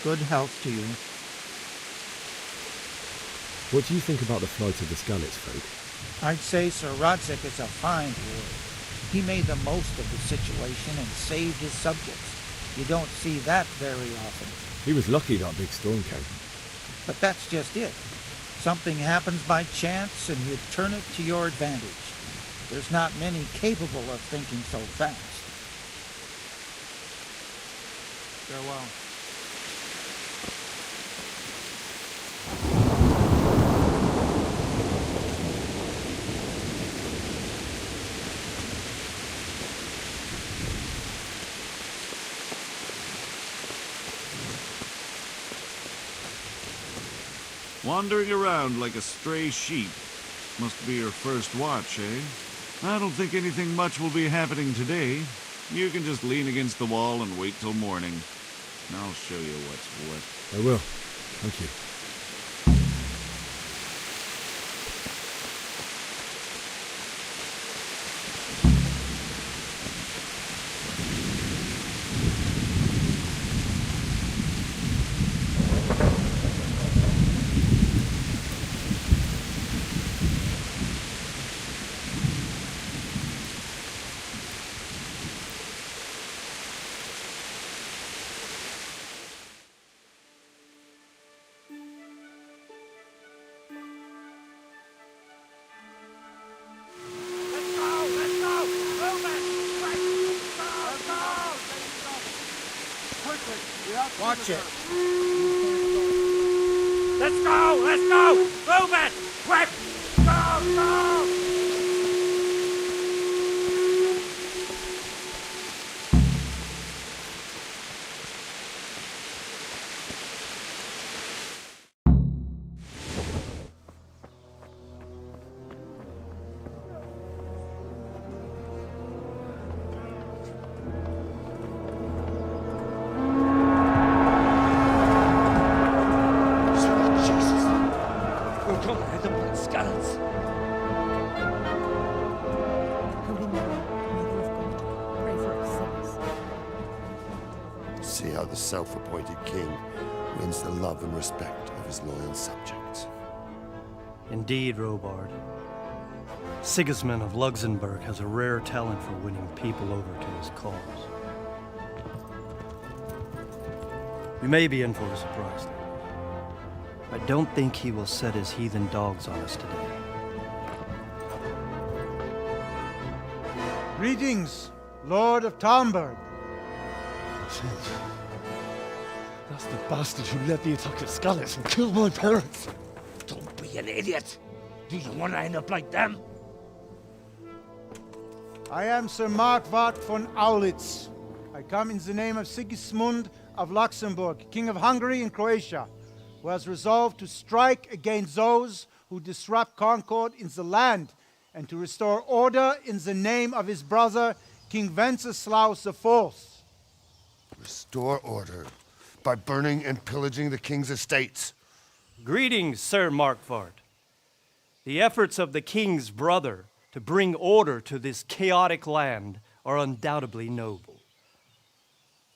Good health to you. What do you think about the flight of the Skalitz folk? I'd say Sir Rodzik is a fine lord. He made the most of the situation and saved his subjects. You don't see that very often. He was lucky that big storm came. But that's just it. Something happens by chance and you turn it to your advantage. There's not many capable of thinking so fast. Farewell. Wandering around like a stray sheep. Must be your first watch, eh? I don't think anything much will be happening today. You can just lean against the wall and wait till morning. I'll show you what's what. I will. Thank you. Watch it. Let's go! Let's go! Move it! Quick! Go! Go! See how the self-appointed king wins the love and respect of his loyal subjects. Indeed, Robard. Sigismund of Luxembourg has a rare talent for winning people over to his cause. We may be in for a surprise, though. I don't think he will set his heathen dogs on us today. Greetings, Lord of Talmberg. That's the bastard who led the attack at Skalitz and killed my parents. Don't be an idiot. Do you want to end up like them? I am Sir Markwart von Aulitz. I come in the name of Sigismund of Luxembourg, King of Hungary and Croatia, who has resolved to strike against those who disrupt concord in the land and to restore order in the name of his brother, King Wenceslaus IV. Restore order by burning and pillaging the king's estates. Greetings, Sir Markwart. The efforts of the king's brother to bring order to this chaotic land are undoubtedly noble.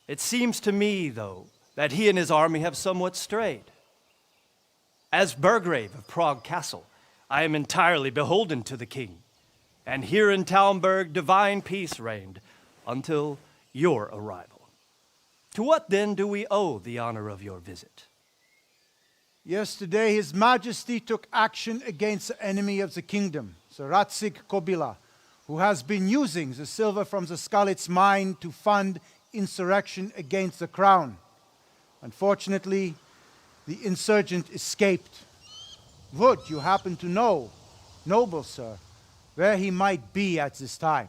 It seems to me, though, that he and his army have somewhat strayed. As Burgrave of Prague Castle, I am entirely beholden to the king, and here in Talmberg divine peace reigned until your arrival. To what then do we owe the honor of your visit? Yesterday, His Majesty took action against the enemy of the kingdom, Sir Radzik Kobila, who has been using the silver from the Skalitz mine to fund insurrection against the crown. Unfortunately, the insurgent escaped. Would you happen to know, noble sir, where he might be at this time?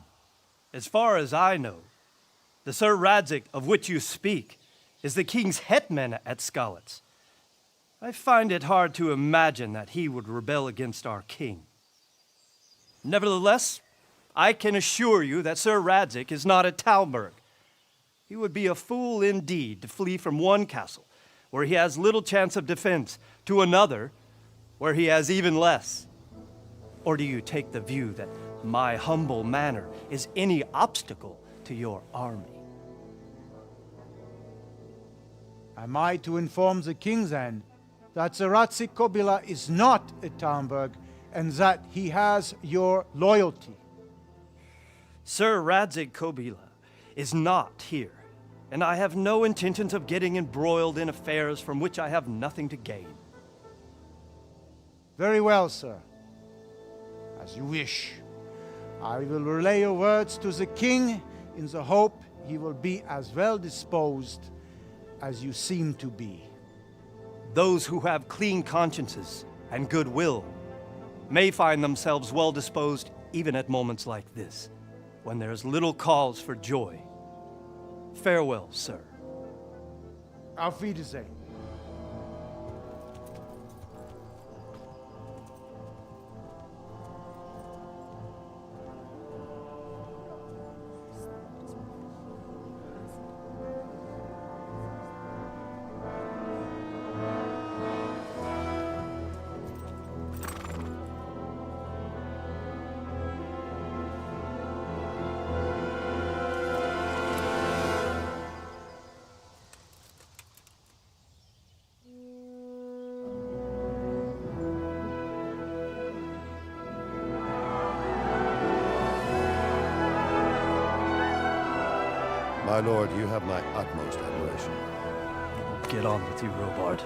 As far as I know, the Sir Radzik of which you speak is the king's hetman at Skalitz. I find it hard to imagine that he would rebel against our king. Nevertheless, I can assure you that Sir Radzik is not at Talmberg. He would be a fool indeed to flee from one castle, where he has little chance of defense, to another, where he has even less. Or do you take the view that my humble manner is any obstacle to your army? Am I to inform the king then that the Ratzik Kobila is not at Talmberg and that he has your loyalty? Sir Radzig Kobila is not here, and I have no intention of getting embroiled in affairs from which I have nothing to gain. Very well, sir. As you wish. I will relay your words to the king in the hope he will be as well disposed as you seem to be. Those who have clean consciences and goodwill may find themselves well disposed even at moments like this, when there is little cause for joy. Farewell, sir. Auf Wiedersehen. My lord, you have my utmost admiration. Get on with you, Robard.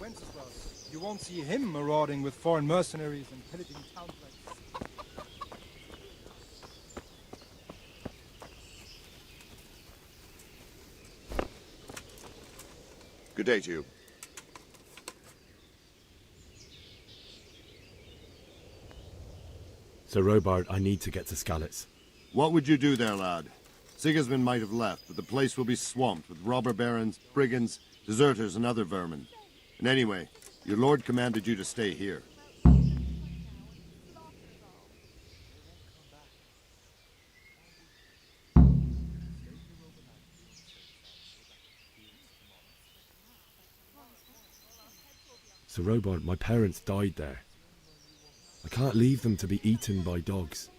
Wenceslas. You won't see him marauding with foreign mercenaries and pillaging town places. Good day to you. Sir Robard, I need to get to Skalitz. What would you do there, lad? Sigismund might have left, but the place will be swamped with robber barons, brigands, deserters, and other vermin. And anyway, your lord commanded you to stay here. Sir Robard, my parents died there. I can't leave them to be eaten by dogs.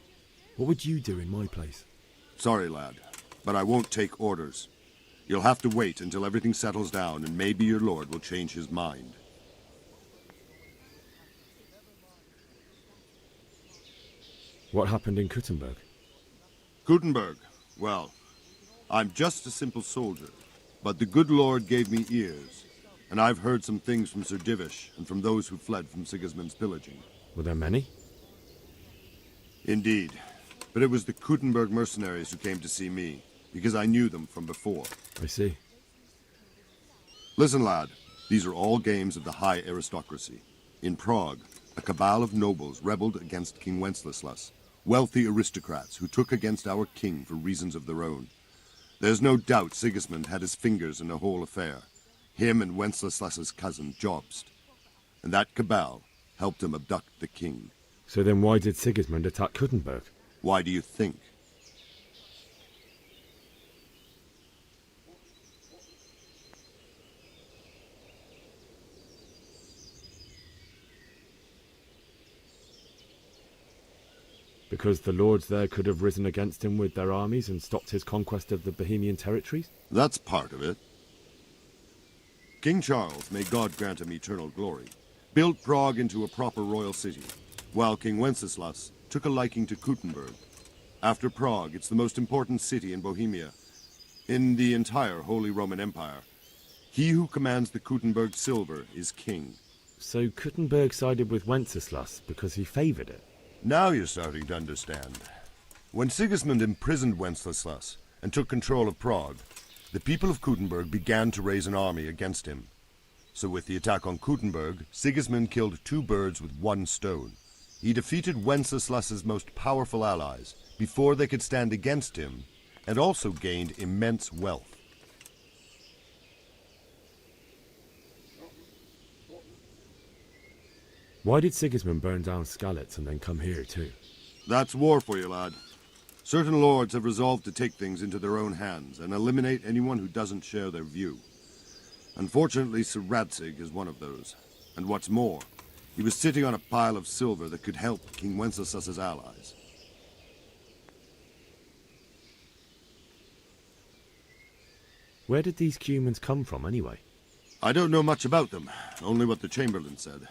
What would you do in my place? Sorry, lad, but I won't take orders. You'll have to wait until everything settles down, and maybe your lord will change his mind. What happened in Kuttenberg? Kuttenberg? Well, I'm just a simple soldier, but the good Lord gave me ears, and I've heard some things from Sir Divish and from those who fled from Sigismund's pillaging. Were there many? Indeed, but it was the Kuttenberg mercenaries who came to see me, because I knew them from before. I see. Listen, lad, these are all games of the high aristocracy. In Prague, a cabal of nobles rebelled against King Wenceslas, wealthy aristocrats who took against our king for reasons of their own. There's no doubt Sigismund had his fingers in the whole affair, him and Wenceslas's cousin, Jobst. And that cabal helped him abduct the king. So then why did Sigismund attack Kuttenberg? Why do you think? Because the lords there could have risen against him with their armies and stopped his conquest of the Bohemian territories? That's part of it. King Charles, may God grant him eternal glory, built Prague into a proper royal city, while King Wenceslas took a liking to Kuttenberg. After Prague, it's the most important city in Bohemia, in the entire Holy Roman Empire. He who commands the Kuttenberg silver is king, So Kuttenberg sided with Wenceslas because he favoured it? Now you're starting to understand. When Sigismund imprisoned Wenceslas and took control of Prague, the people of Kuttenberg began to raise an army against him. So with the attack on Kuttenberg, Sigismund killed 2 birds with 1 stone. He defeated Wenceslas's most powerful allies before they could stand against him, and also gained immense wealth. Why did Sigismund burn down Skalitz and then come here too? That's war for you, lad. Certain lords have resolved to take things into their own hands and eliminate anyone who doesn't share their view. Unfortunately, Sir Radzig is one of those. And what's more, he was sitting on a pile of silver that could help King Wenceslas's allies. Where did these Cumans come from anyway? I don't know much about them, only what the Chamberlain said.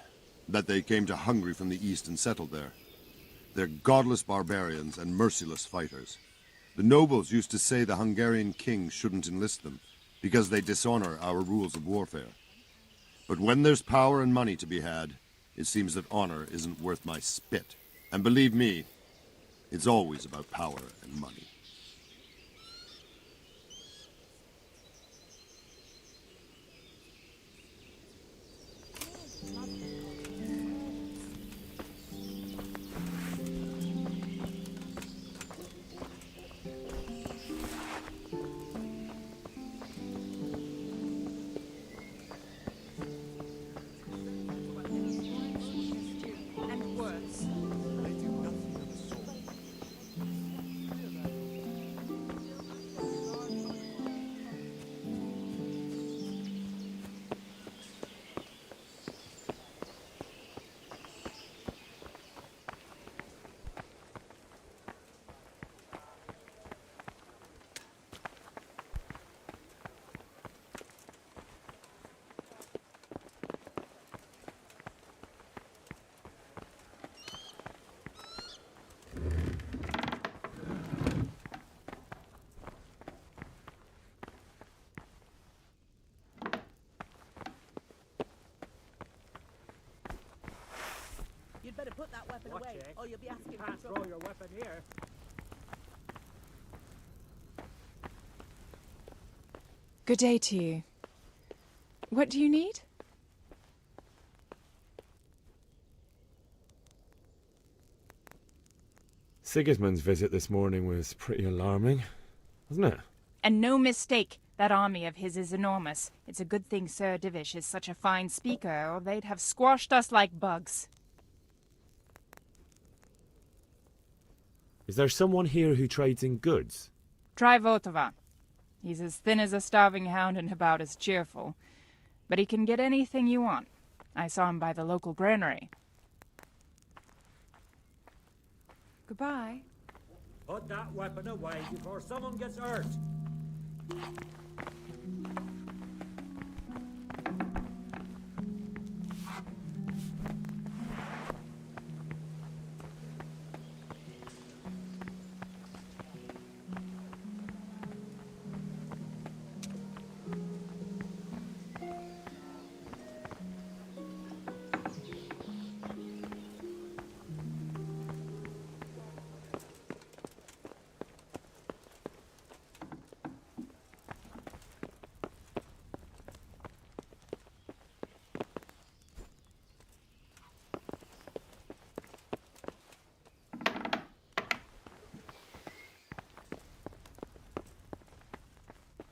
That they came to Hungary from the east and settled there. They're godless barbarians and merciless fighters. The nobles used to say the Hungarian king shouldn't enlist them, because they dishonor our rules of warfare. But when there's power and money to be had, it seems that honor isn't worth my spit. And believe me, it's always about power and money. You'd better put that weapon away, or you'll be asking Can't for trouble. throw your weapon here. Good day to you. What do you need? Sigismund's visit this morning was pretty alarming, wasn't it? And no mistake, that army of his is enormous. It's a good thing Sir Divish is such a fine speaker, or they'd have squashed us like bugs. Is there someone here who trades in goods? Try Votova. He's as thin as a starving hound and about as cheerful. But he can get anything you want. I saw him by the local granary. Goodbye. Put that weapon away before someone gets hurt.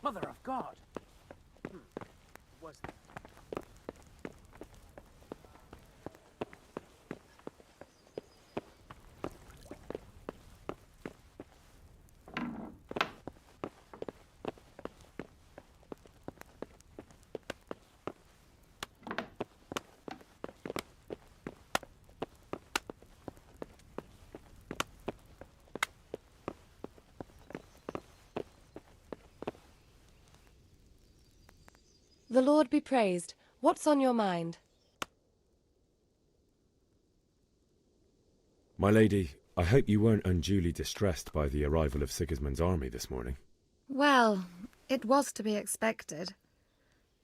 Mother of God! Was that? The Lord be praised. What's on your mind? My lady, I hope you weren't unduly distressed by the arrival of Sigismund's army this morning. Well, it was to be expected.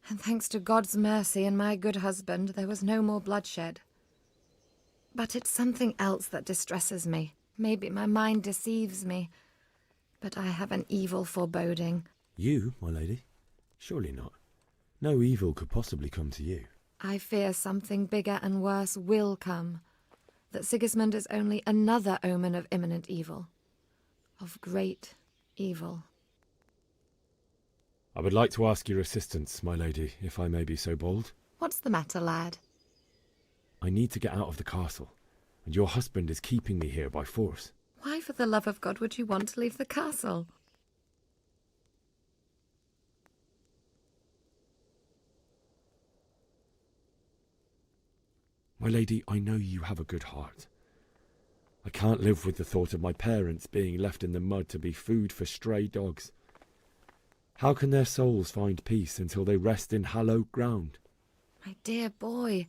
And thanks to God's mercy and my good husband, there was no more bloodshed. But it's something else that distresses me. Maybe my mind deceives me, but I have an evil foreboding. You, my lady? Surely not. No evil could possibly come to you. I fear something bigger and worse will come. That Sigismund is only another omen of imminent evil. Of great evil. I would like to ask your assistance, my lady, if I may be so bold. What's the matter, lad? I need to get out of the castle, and your husband is keeping me here by force. Why, for the love of God, would you want to leave the castle? My lady, I know you have a good heart. I can't live with the thought of my parents being left in the mud to be food for stray dogs. How can their souls find peace until they rest in hallowed ground? My dear boy,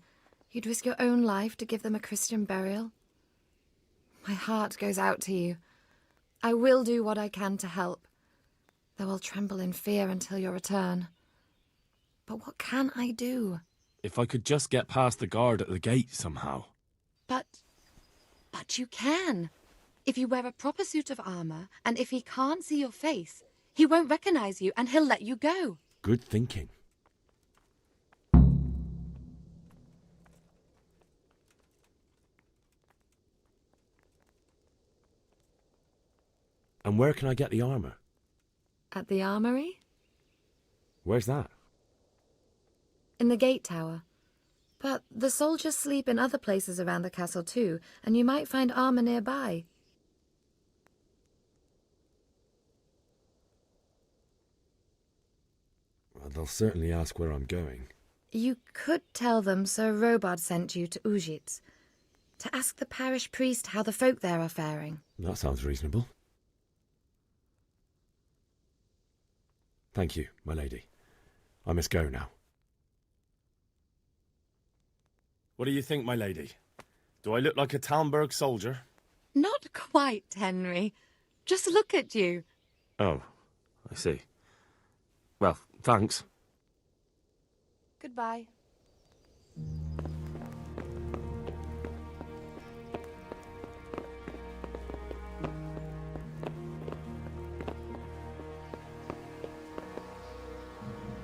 you'd risk your own life to give them a Christian burial? My heart goes out to you. I will do what I can to help, though I'll tremble in fear until your return. But what can I do? If I could just get past the guard at the gate somehow. But you can. If you wear a proper suit of armor, and if he can't see your face, he won't recognize you and he'll let you go. Good thinking. And where can I get the armor? At the armory? Where's that? In the gate tower. But the soldiers sleep in other places around the castle too, and you might find armor nearby. Well, they'll certainly ask where I'm going. You could tell them Sir Robard sent you to Ujits, to ask the parish priest how the folk there are faring. That sounds reasonable. Thank you, my lady. I must go now. What do you think, my lady? Do I look like a Talmberg soldier? Not quite, Henry. Just look at you. Oh, I see. Well, thanks. Goodbye.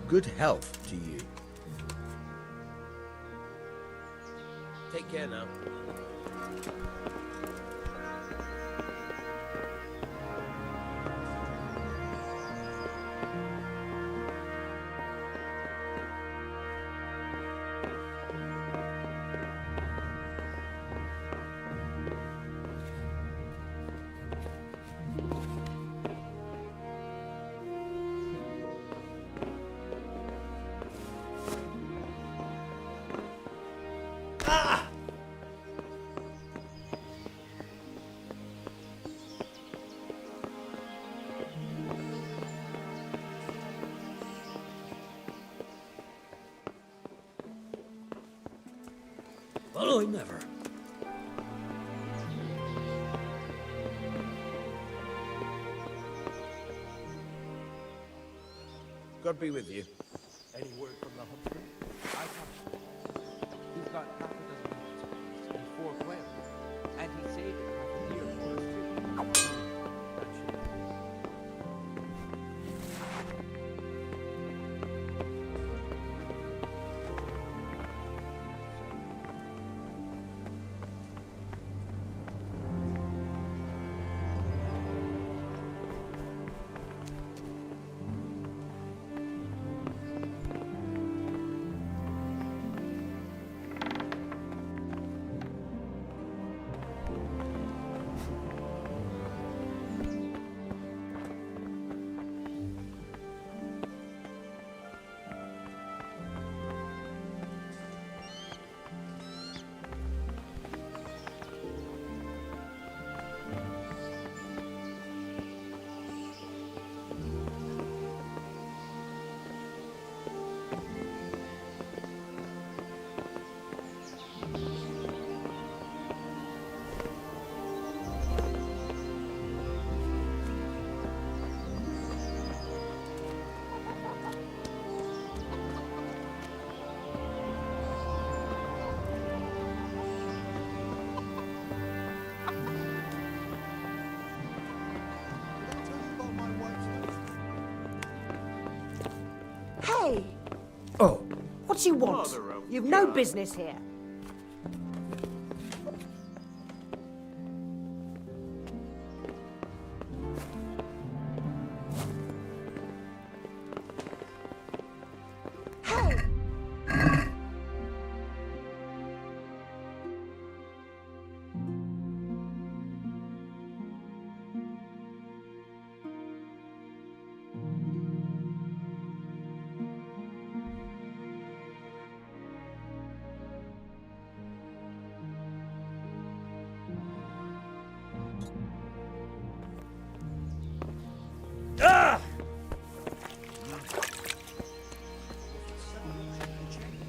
Good health to you. Take care now. Well, I never. God be with you. Any word from the huntsman? I touched. He's got half a dozen horses and 4 quail, and he saved half a deer for us too. That should What do you want? You've no business here.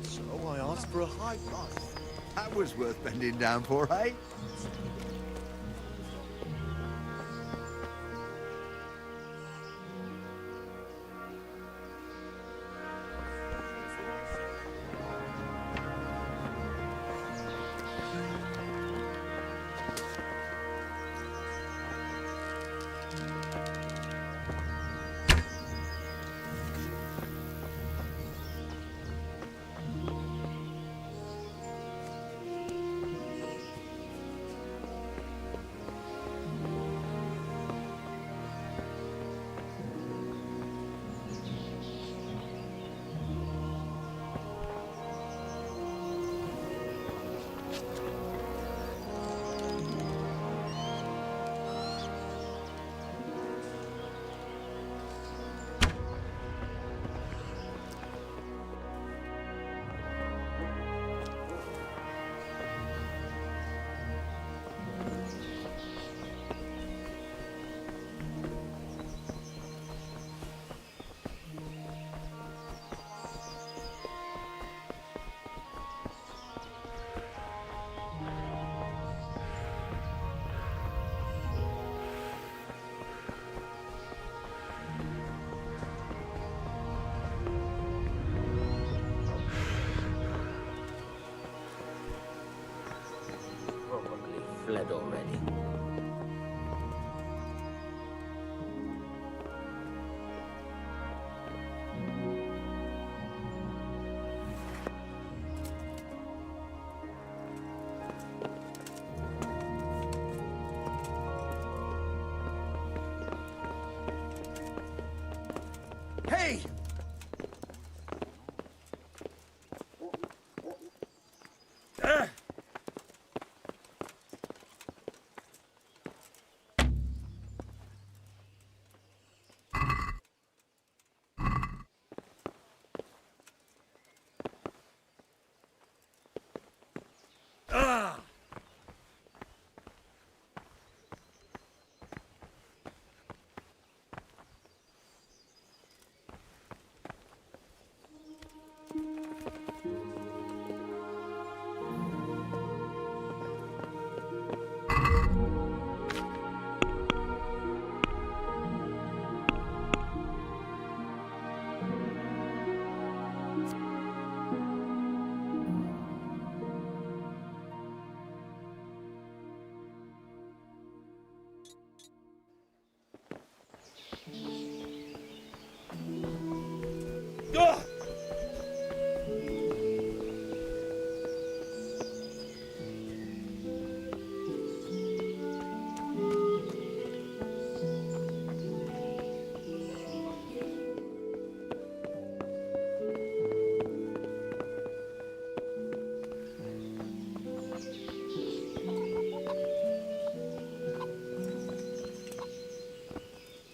So I asked for a high price. That was worth bending down for, eh? Probably fled already. Hey!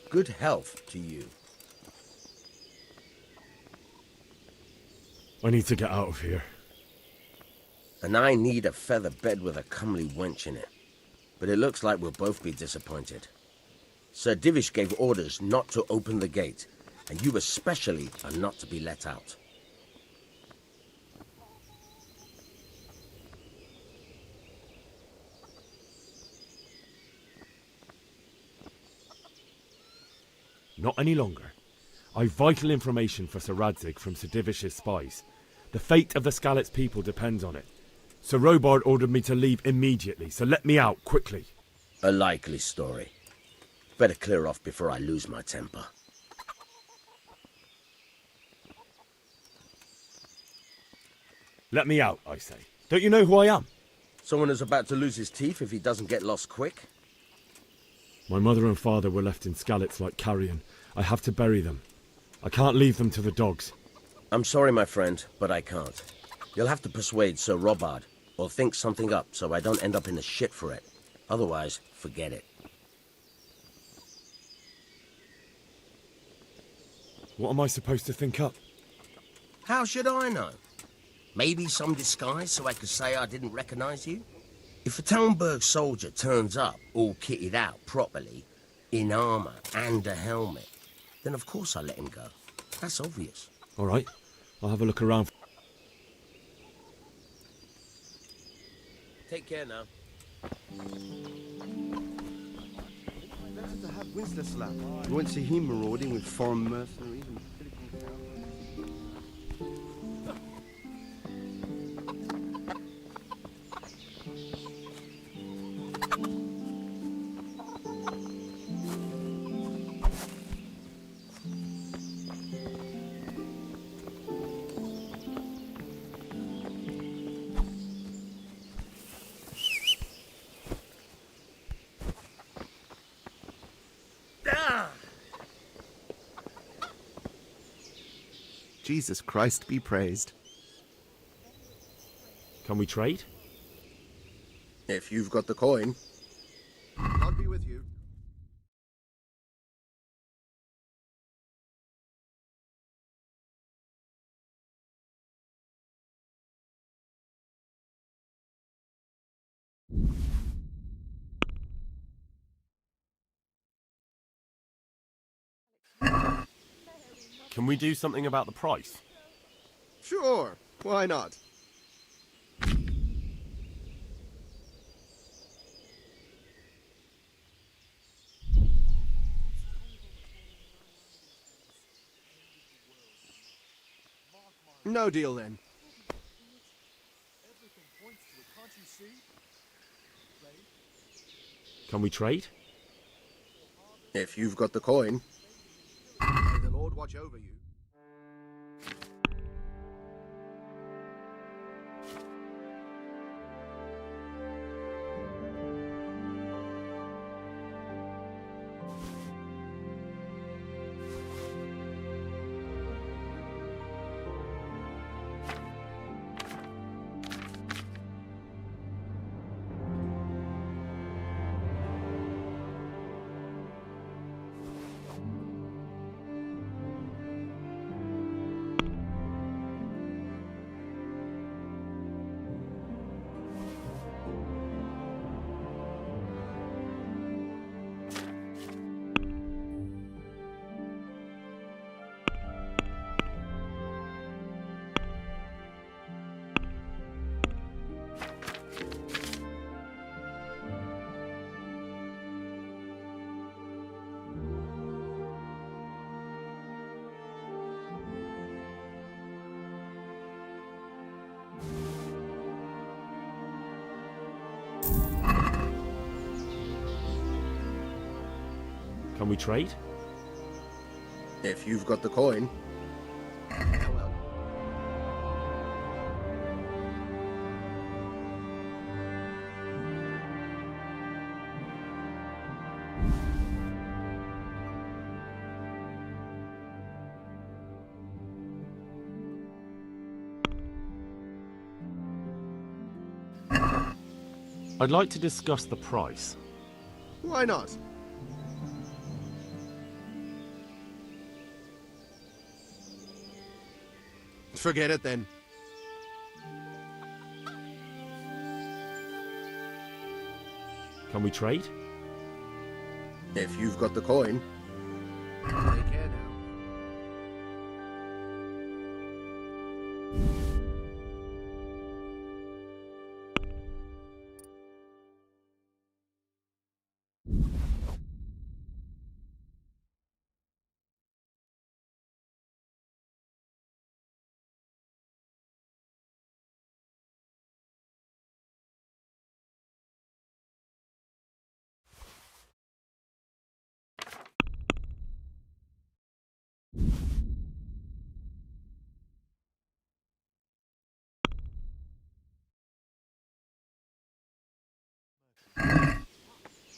Good health to you. I need to get out of here. And I need a feather bed with a comely wench in it. But it looks like we'll both be disappointed. Sir Divish gave orders not to open the gate, and you especially are not to be let out. Not any longer. I've vital information for Sir Radzig from Sir Divish's spies. The fate of the Skalitz people depends on it. Sir Robard ordered me to leave immediately, so let me out, quickly. A likely story. Better clear off before I lose my temper. Let me out, I say. Don't you know who I am? Someone who's about to lose his teeth if he doesn't get lost quick? My mother and father were left in Skalitz like carrion. I have to bury them. I can't leave them to the dogs. I'm sorry, my friend, but I can't. You'll have to persuade Sir Robard, or think something up so I don't end up in the shit for it. Otherwise, forget it. What am I supposed to think up? How should I know? Maybe some disguise so I could say I didn't recognize you? If a Talmberg soldier turns up, all kitted out properly, in armor and a helmet, then of course I let him go. That's obvious. All right, I'll have a look around. Take care now. Better to have Winslaslav. You won't see him marauding with foreign mercenaries and Philippine towns. Jesus Christ be praised. Can we trade? If you've got the coin. God be with you. Can we do something about the price? Sure, why not? No deal then. Can we trade? If you've got the coin. May the Lord watch over you. Can we trade? If you've got the coin. Well. I'd like to discuss the price. Why not? Forget it then. Can we trade? If you've got the coin. Take care now.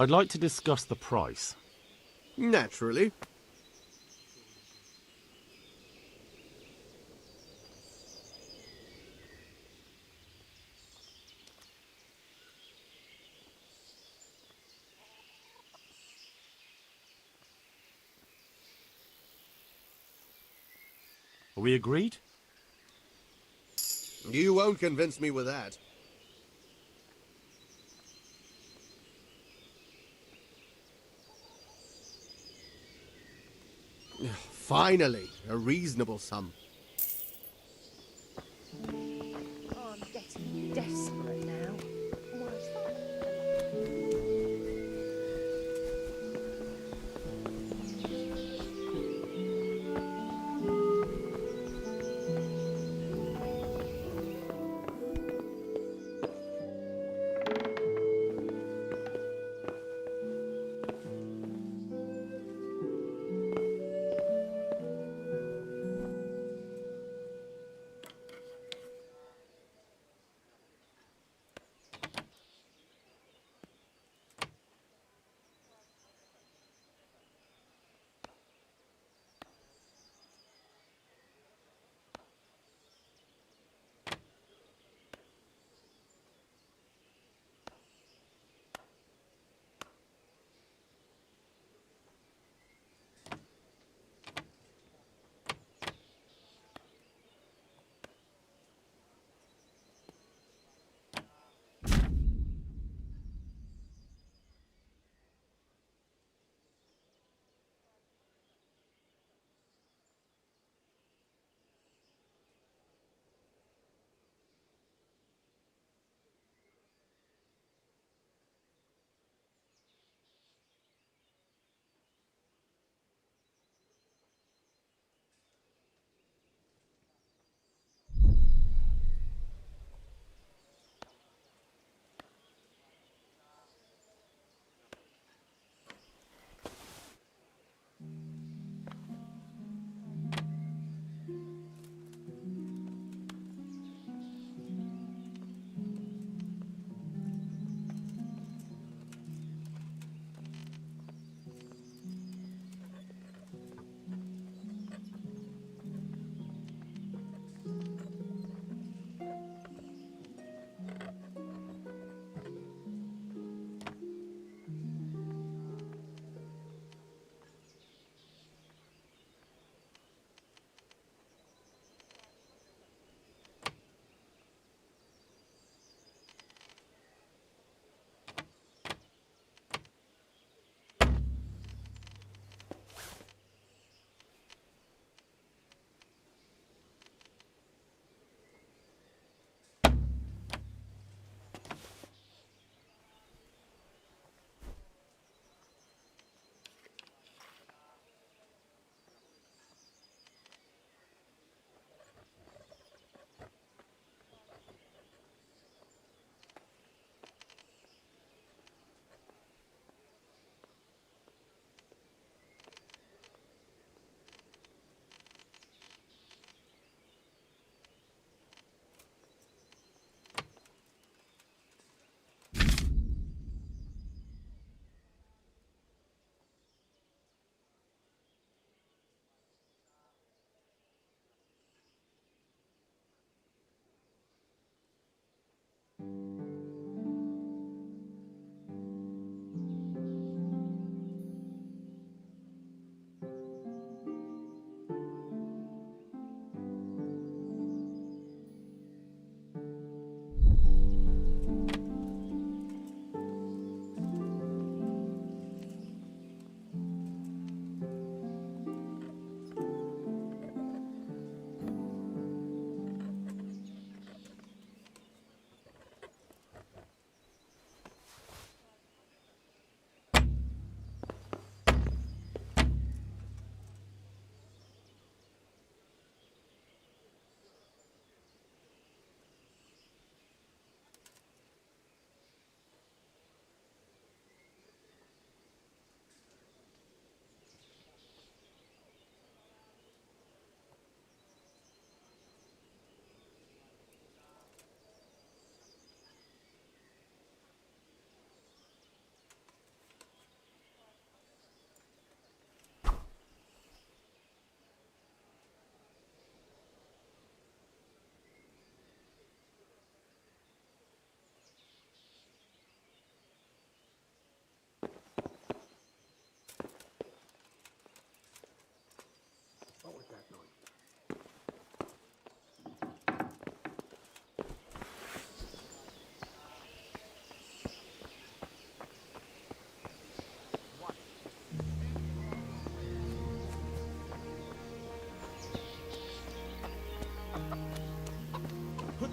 I'd like to discuss the price. Naturally. Are we agreed? You won't convince me with that. Finally, a reasonable sum. Oh, I'm getting desperate now. Why's that?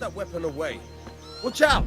that weapon away. Watch out!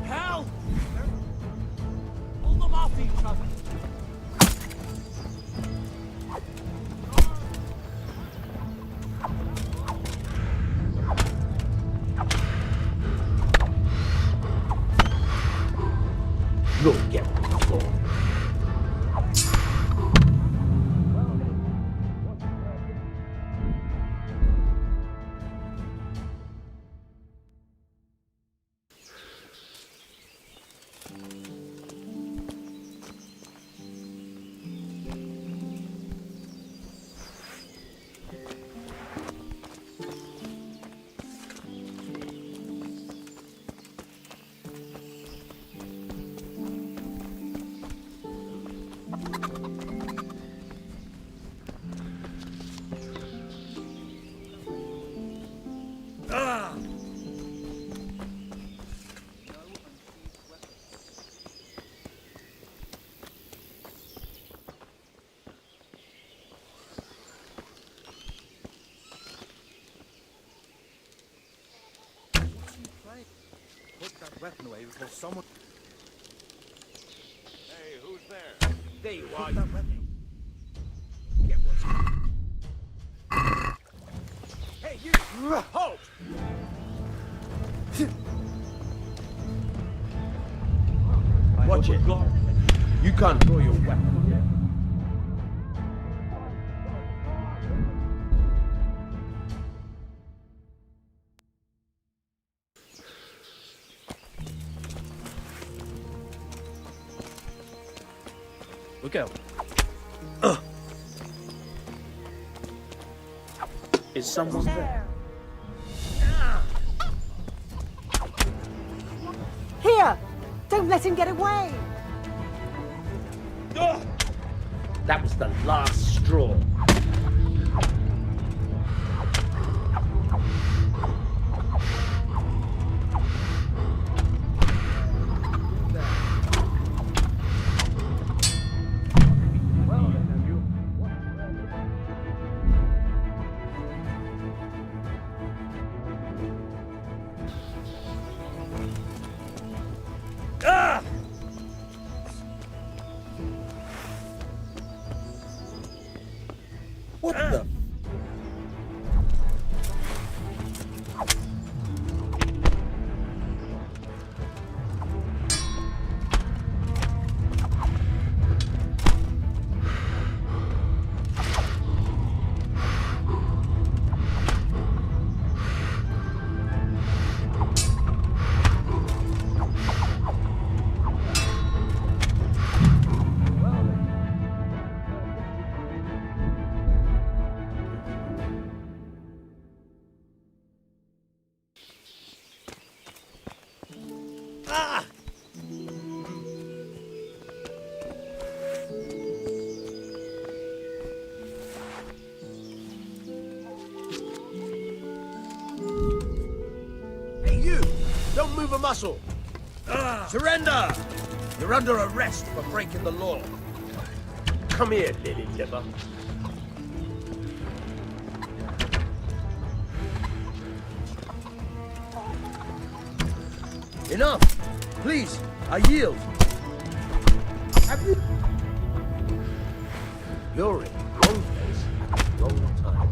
Hell! Pull them off each other. Look, get on the floor. Put that weapon away before someone... Hey, who's there? There you are. Put that weapon. Get what's... Hey, you! Halt! Watch it. You can't draw your weapon yet. Look out. Is someone there? Here! Don't let him get away! That was the last straw. What the? Hey, you! Don't move a muscle! Surrender! You're under arrest for breaking the law. Come here, lily liver. Enough! Please, I yield. Have you... You're in the wrong place at the wrong time.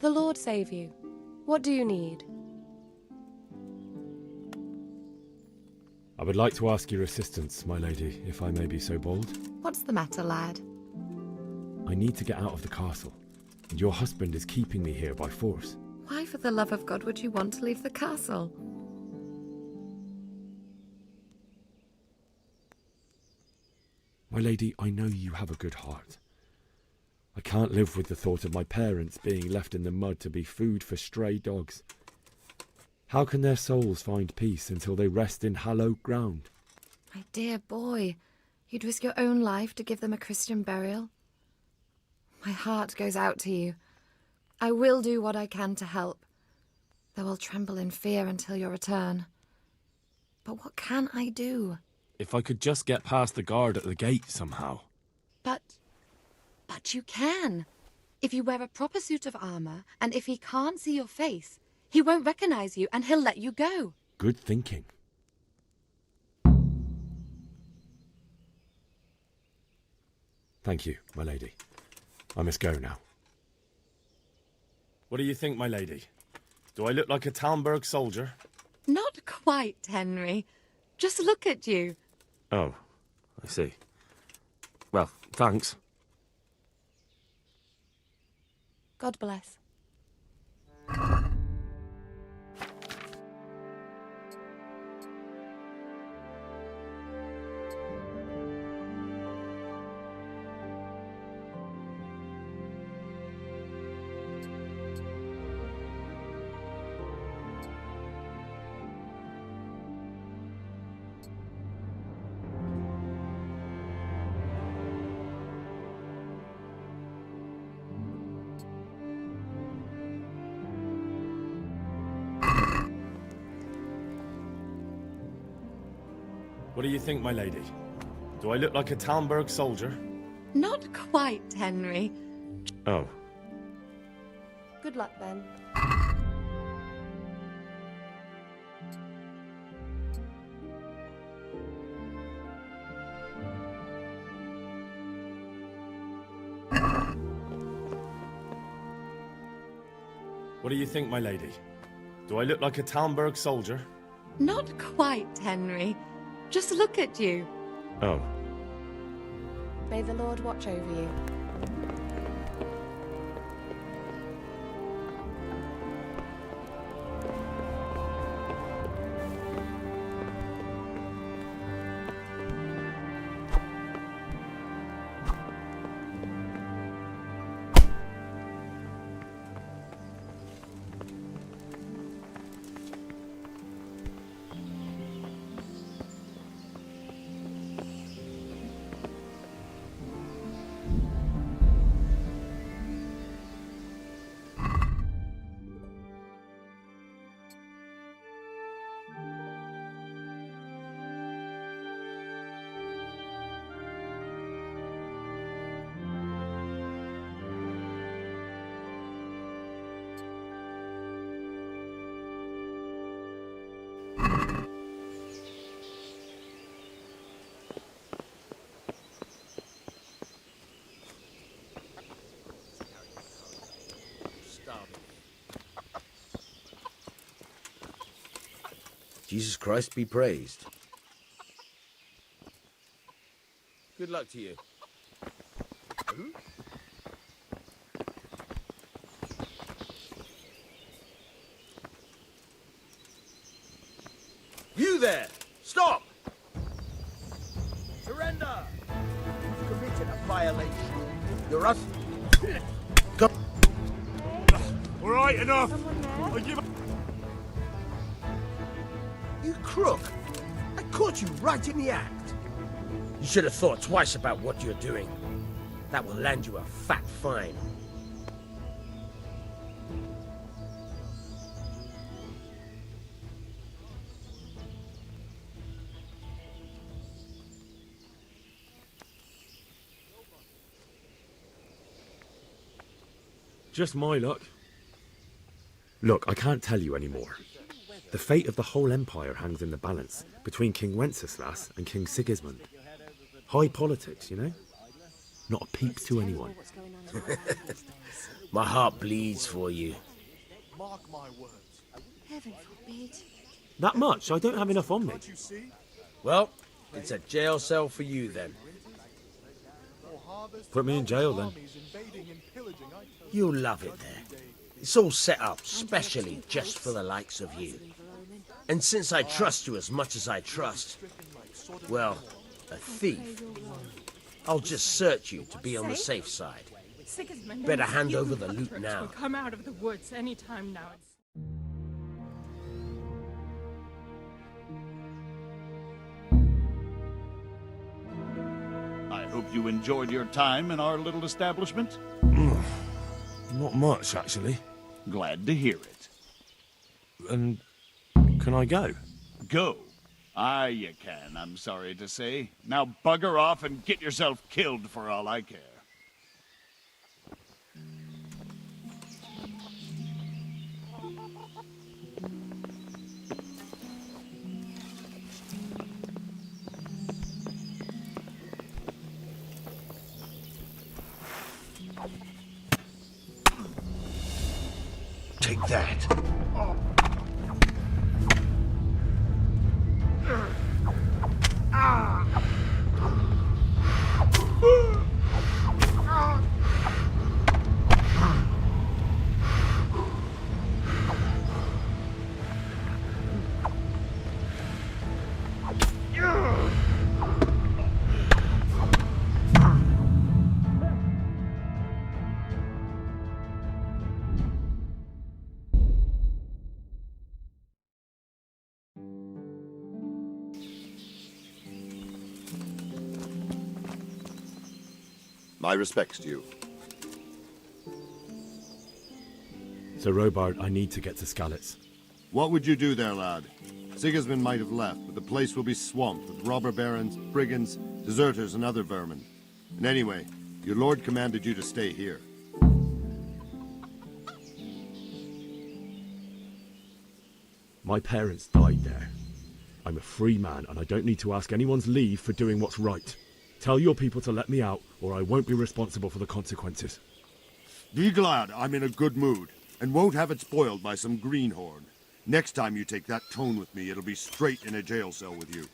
The Lord save you. What do you need? I would like to ask your assistance, my lady, if I may be so bold. What's the matter, lad? I need to get out of the castle, and your husband is keeping me here by force. Why, for the love of God, would you want to leave the castle? My lady, I know you have a good heart. I can't live with the thought of my parents being left in the mud to be food for stray dogs. How can their souls find peace until they rest in hallowed ground? My dear boy, you'd risk your own life to give them a Christian burial. My heart goes out to you. I will do what I can to help, though I'll tremble in fear until your return. But what can I do? If I could just get past the guard at the gate somehow. But you can. If you wear a proper suit of armor, and if he can't see your face, he won't recognize you and he'll let you go. Good thinking. Thank you, my lady. I must go now. What do you think, my lady? Do I look like a Talmberg soldier? Not quite, Henry. Just look at you. Oh, I see. Well, thanks. God bless. What do you think, my lady? Do I look like a Talmberg soldier? Not quite, Henry. Oh. Good luck, then. What do you think, my lady? Do I look like a Talmberg soldier? Not quite, Henry. Just look at you. Oh. May the Lord watch over you. Jesus Christ be praised. Good luck to you. You there! Stop! Surrender! You've committed a violation. You're us. Come. All right, enough. I give up. You crook! I caught you right in the act. You should have thought twice about what you're doing. That will land you a fat fine. Just my luck. Look, I can't tell you anymore. The fate of the whole empire hangs in the balance between King Wenceslas and King Sigismund. High politics, you know? Not a peep to anyone. My heart bleeds for you. Mark my words. Heaven forbid. That much? I don't have enough on me. Well, it's a jail cell for you then. Put me in jail then. You'll love it there. It's all set up specially just for the likes of you. And since I trust you as much as I trust, well, a thief, I'll just search you to be on the safe side. Sigismund, Better hand over the loot will now. come out of the woods any time now. I hope you enjoyed your time in our little establishment. Not much, actually. Glad to hear it. And can I go? Go? Aye, you can, I'm sorry to say. Now bugger off and get yourself killed for all I care. Take that. My respects to you. Sir Robard, I need to get to Skalitz. What would you do there, lad? Sigismund might have left, but the place will be swamped with robber barons, brigands, deserters, and other vermin. And anyway, your lord commanded you to stay here. My parents died there. I'm a free man, and I don't need to ask anyone's leave for doing what's right. Tell your people to let me out, or I won't be responsible for the consequences. Be glad I'm in a good mood, and won't have it spoiled by some greenhorn. Next time you take that tone with me, it'll be straight in a jail cell with you.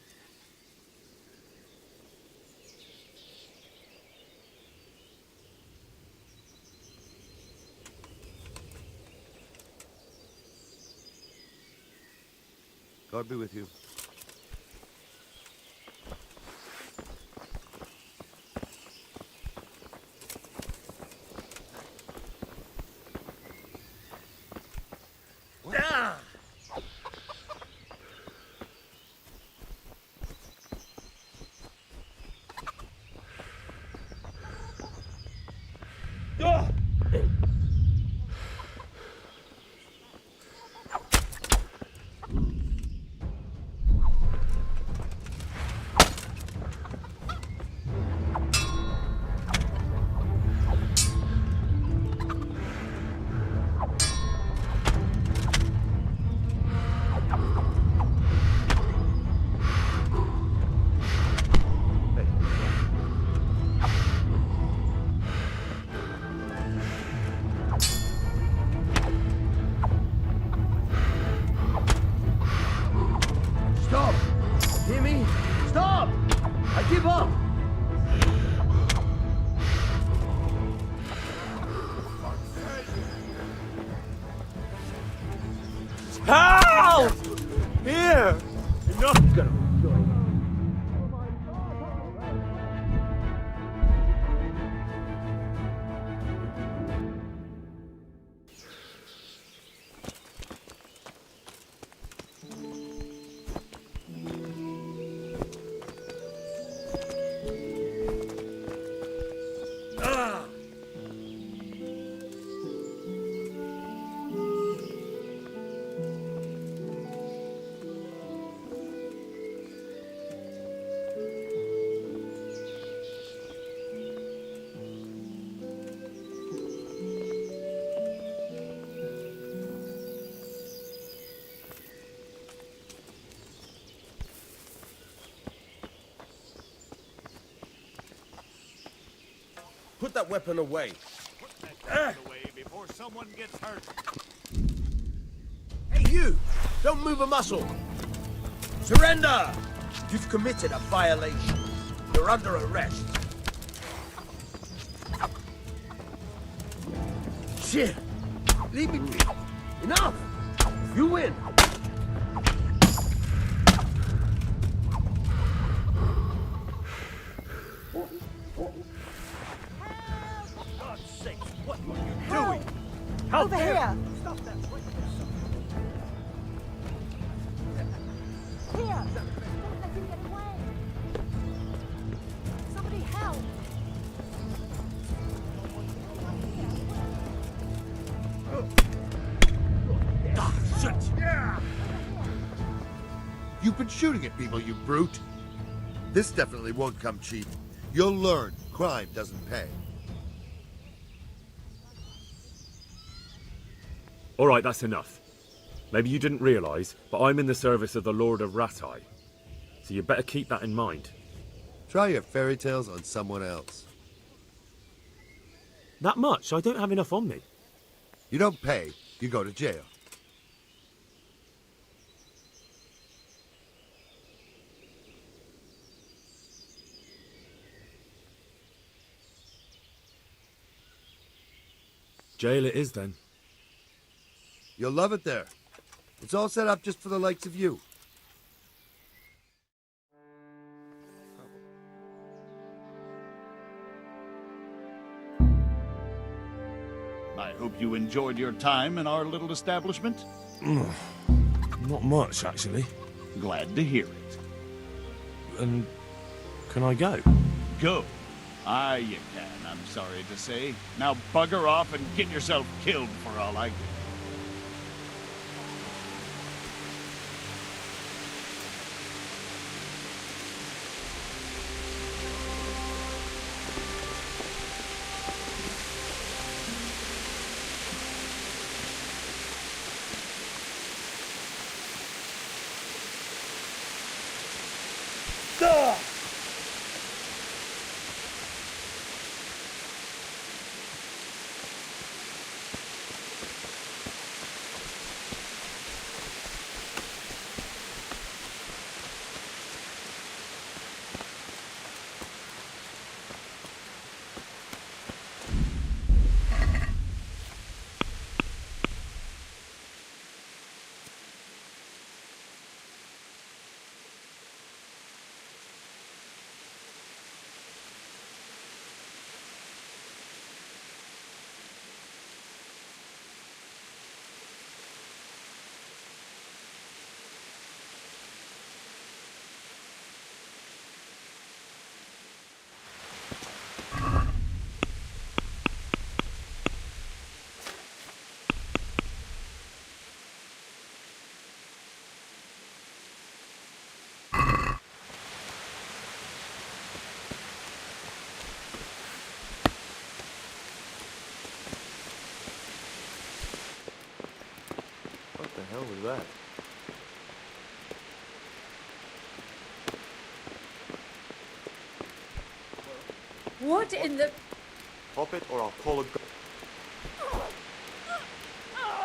God be with you. Put that weapon away. Put that gun away before someone gets hurt. Hey, you! Don't move a muscle! Surrender! You've committed a violation. You're under arrest. Shit! Leave me be. Enough! You win! For God's sake, what are you doing? How Over dare here! you? Stop that right Here! Don't let him get away! Somebody help! You've been shooting at people, you brute. This definitely won't come cheap. You'll learn crime doesn't pay. All right, that's enough. Maybe you didn't realise, but I'm in the service of the Lord of Ratai. So you better keep that in mind. Try your fairy tales on someone else. That much? I don't have enough on me. You don't pay, you go to jail. Jail it is, then. You'll love it there. It's all set up just for the likes of you. I hope you enjoyed your time in our little establishment. Not much, actually. Glad to hear it. And can I go? Go. Aye, you can, I'm sorry to say. Now bugger off and get yourself killed for all I care. What the hell was that? What in the... Pop it or I'll call a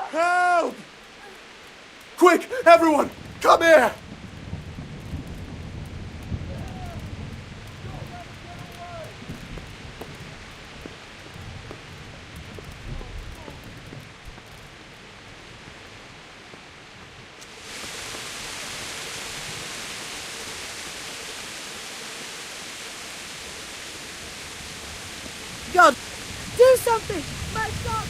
Help! Quick, everyone, come here! God! Do something! My God!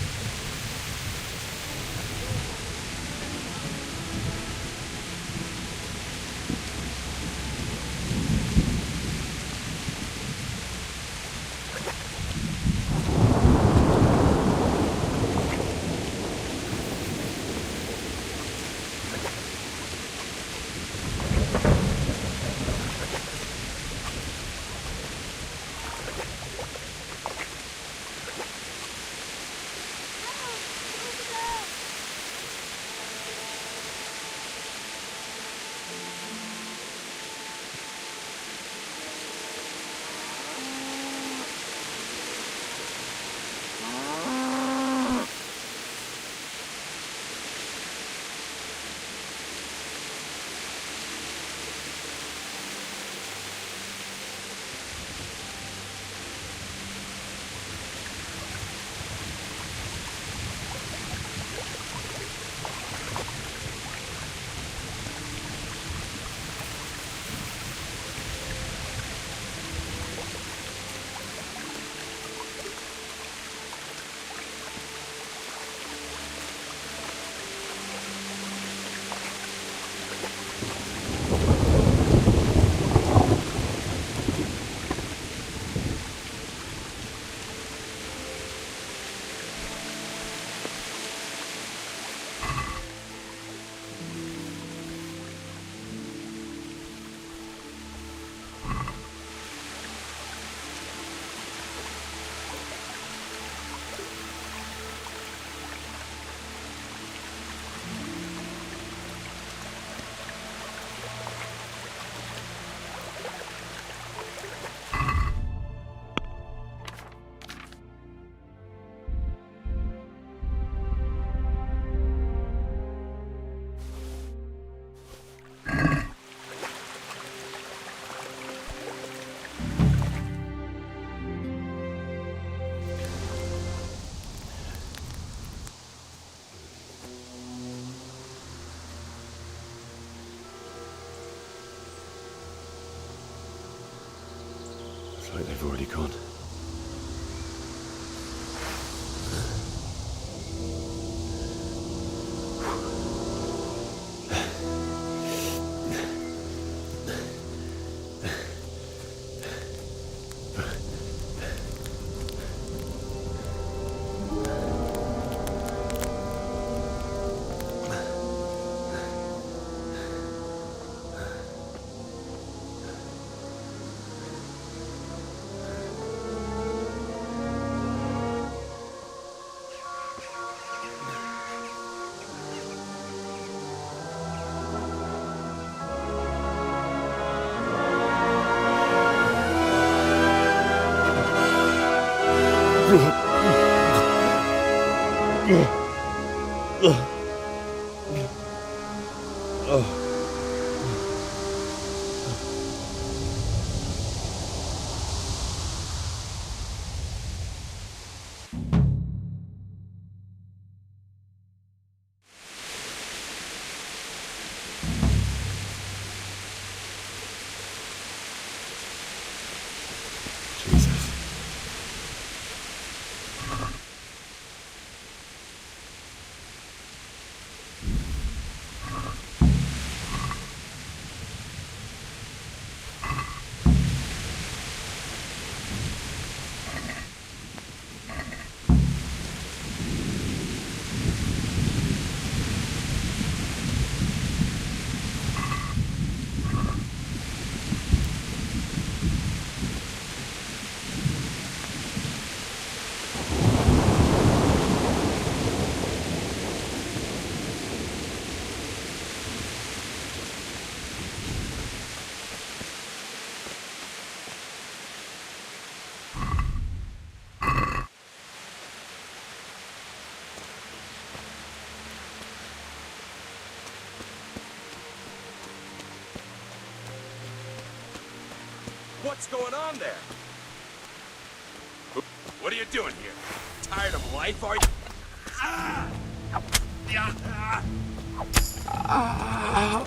they've already gone. What's going on there? What are you doing here? Tired of life, are you? Ah! Yeah! Ah!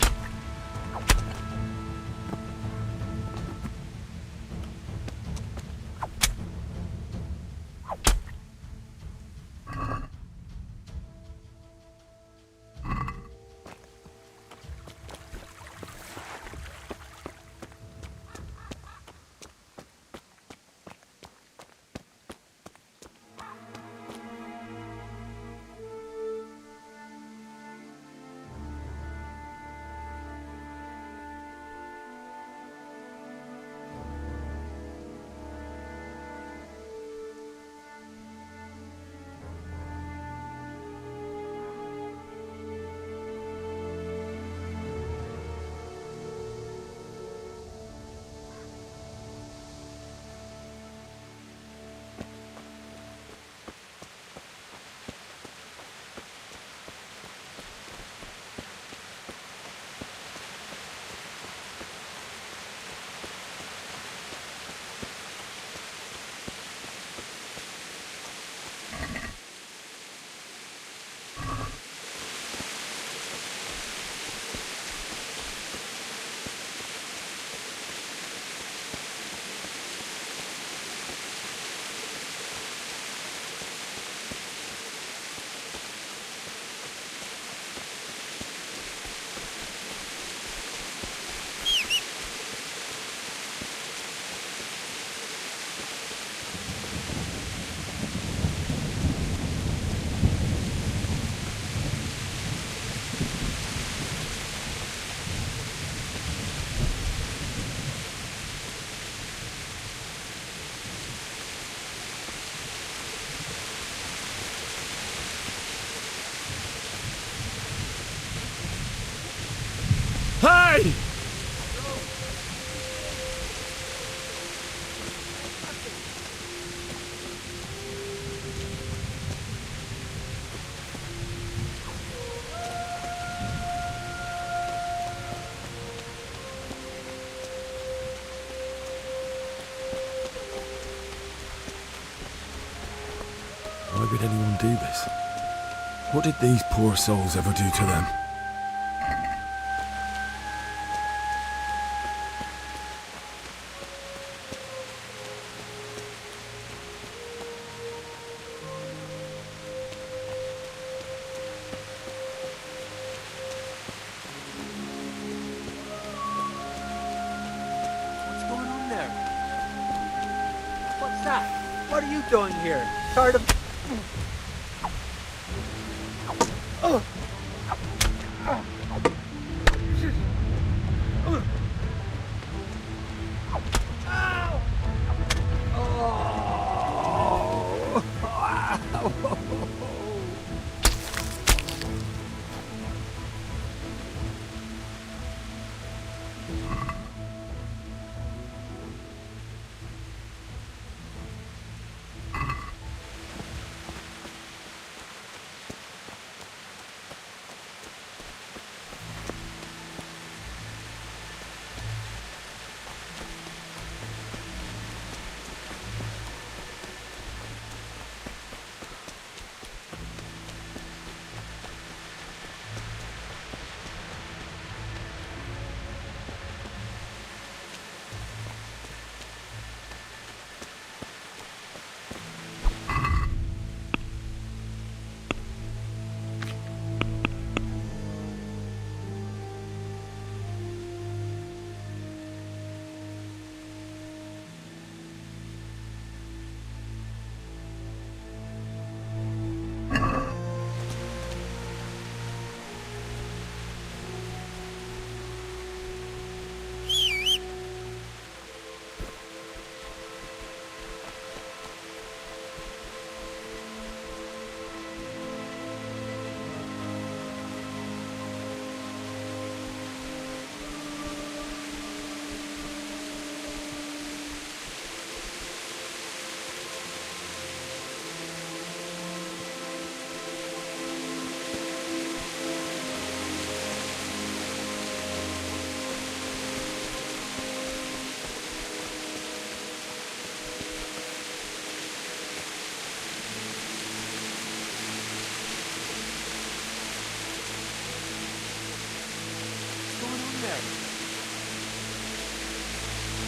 Hey! Why would anyone do this? What did these poor souls ever do to them? What are you doing here? Tired of... Oh.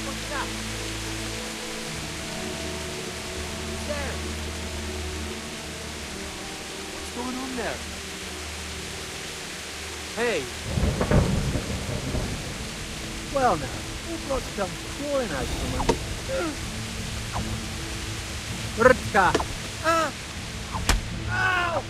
What's up? Who's there? What's going on there? Hey. Well now, who brought some falling out from under? Rtka! Ah! Ow!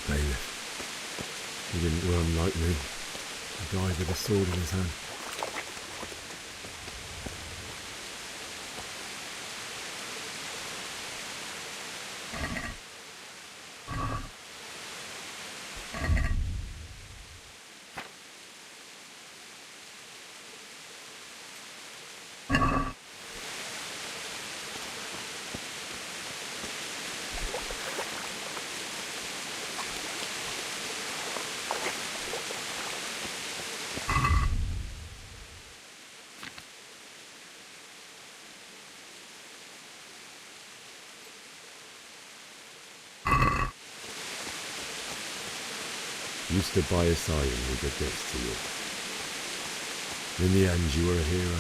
Bailiff. He didn't run like me. He died with a sword in his hand. You stood by his side and he did this to you. In the end, you were a hero.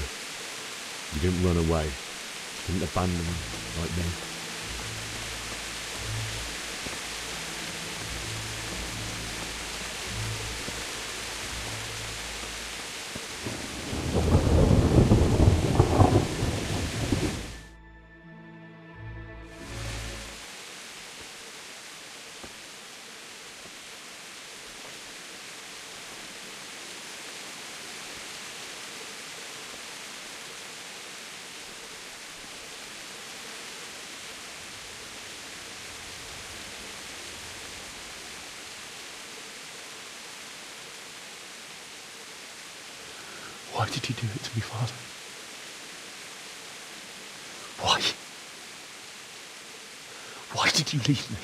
You didn't run away. You didn't abandon him like me. Why did you do it to me, Father? Why? Why did you leave me?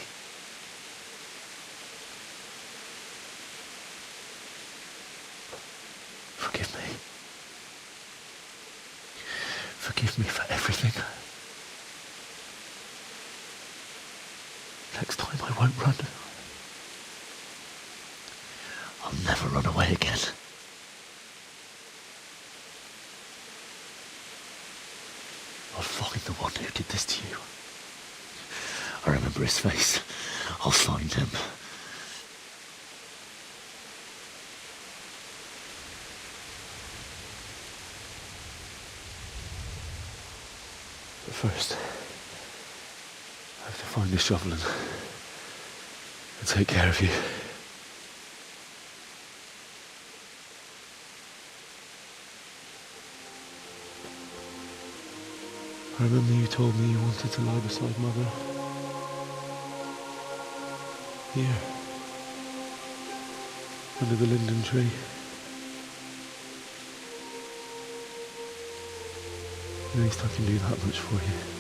Forgive me. Forgive me for everything. Next time I won't run. I'll never run away again. I'll find the one who did this to you. I remember his face. I'll find him. But first, I have to find this shovel and take care of you. I remember you told me you wanted to lie beside Mother. Here. Under the linden tree. At least I can do that much for you.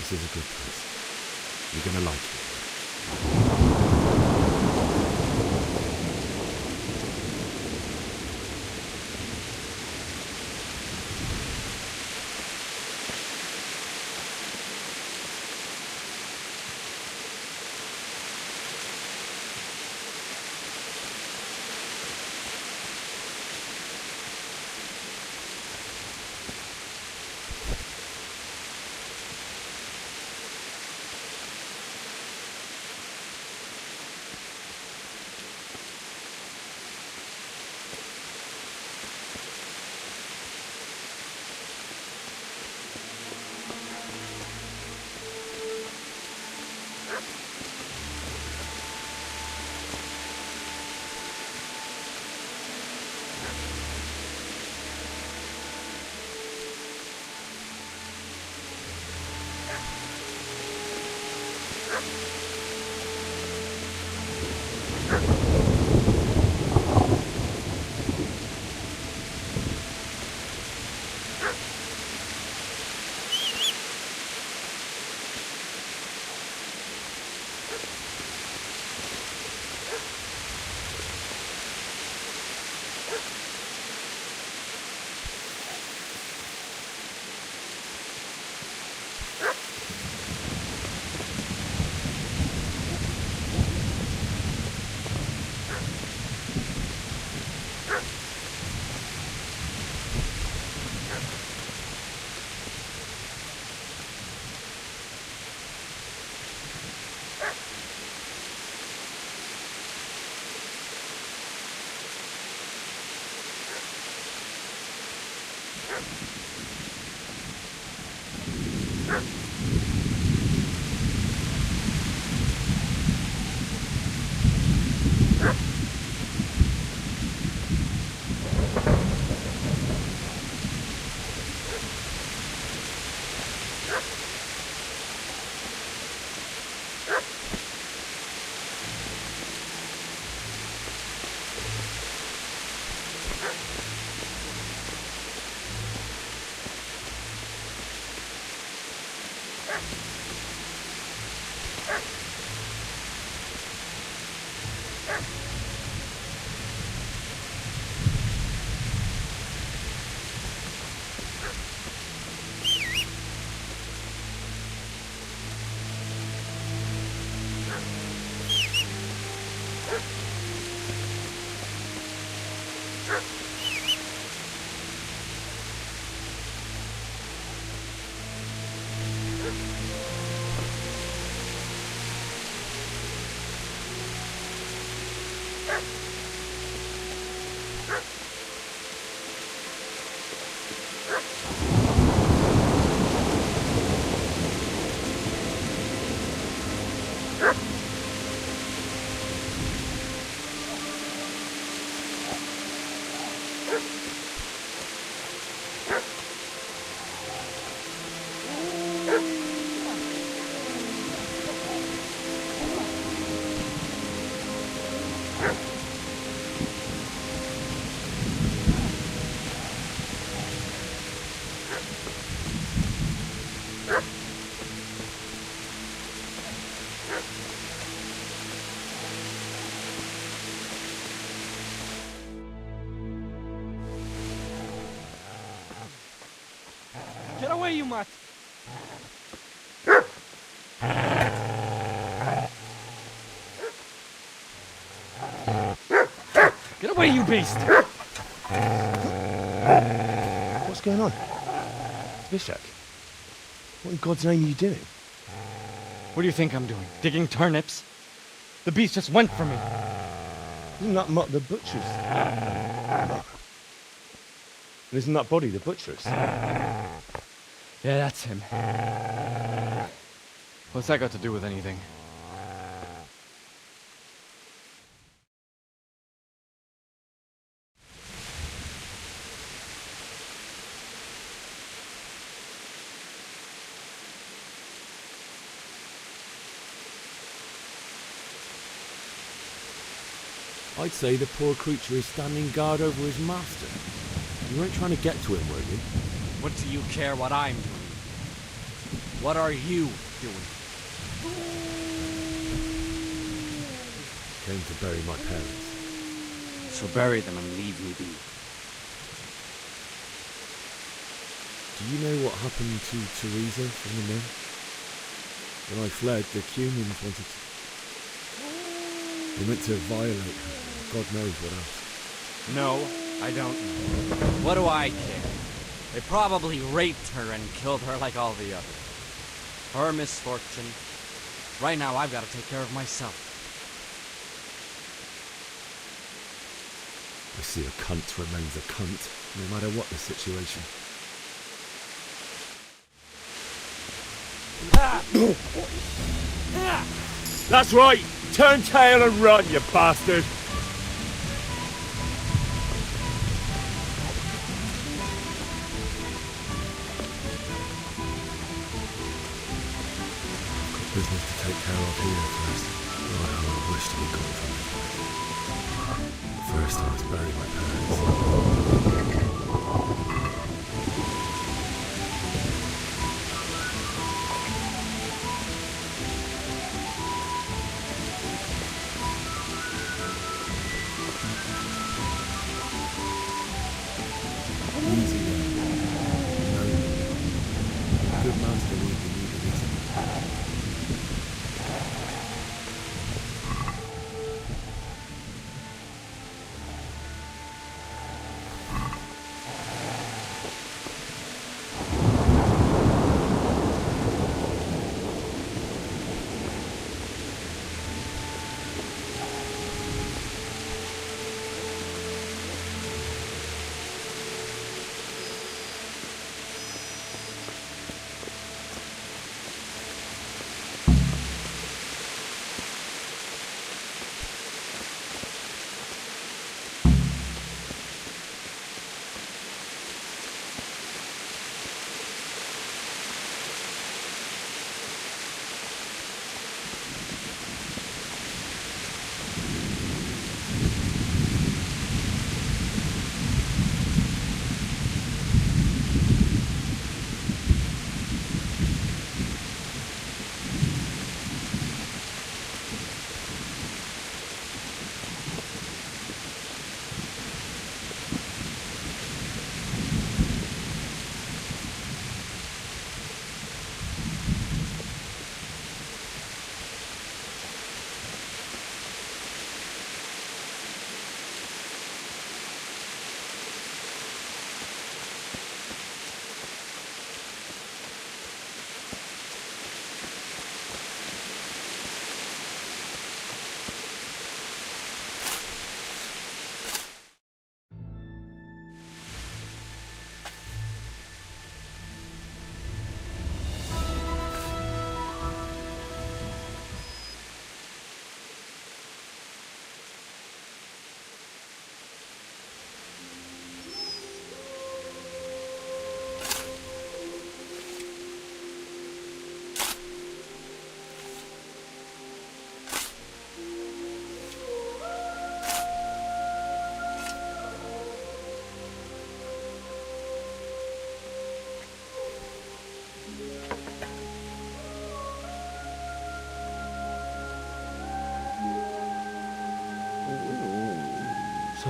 This is a good place. You're gonna like it. Get away, you mutt! Get away, you beast! What's going on? Bishak, what in God's name are you doing? What do you think I'm doing? Digging turnips? The beast just went for me. Isn't that Mutt the butcher's? And isn't that body the butcher's? Yeah, that's him. What's that got to do with anything? I'd say the poor creature is standing guard over his master. You weren't trying to get to him, were you? What do you care what I'm doing? What are you doing? Came to bury my parents. So bury them and leave me be. Do you know what happened to Teresa from the mill? When I fled, the Cumans wanted to... They meant to violate her. God knows what else. No, I don't know. What do I care? They probably raped her and killed her like all the others. Her misfortune. Right now, I've got to take care of myself. I see a cunt remains a cunt, no matter what the situation. That's right! Turn tail and run, you bastard! Business to take care of here first. Lord, how I wish to be gone from this place. First, I must bury my parents. Easy then. No. Good master will be needed, isn't it? So,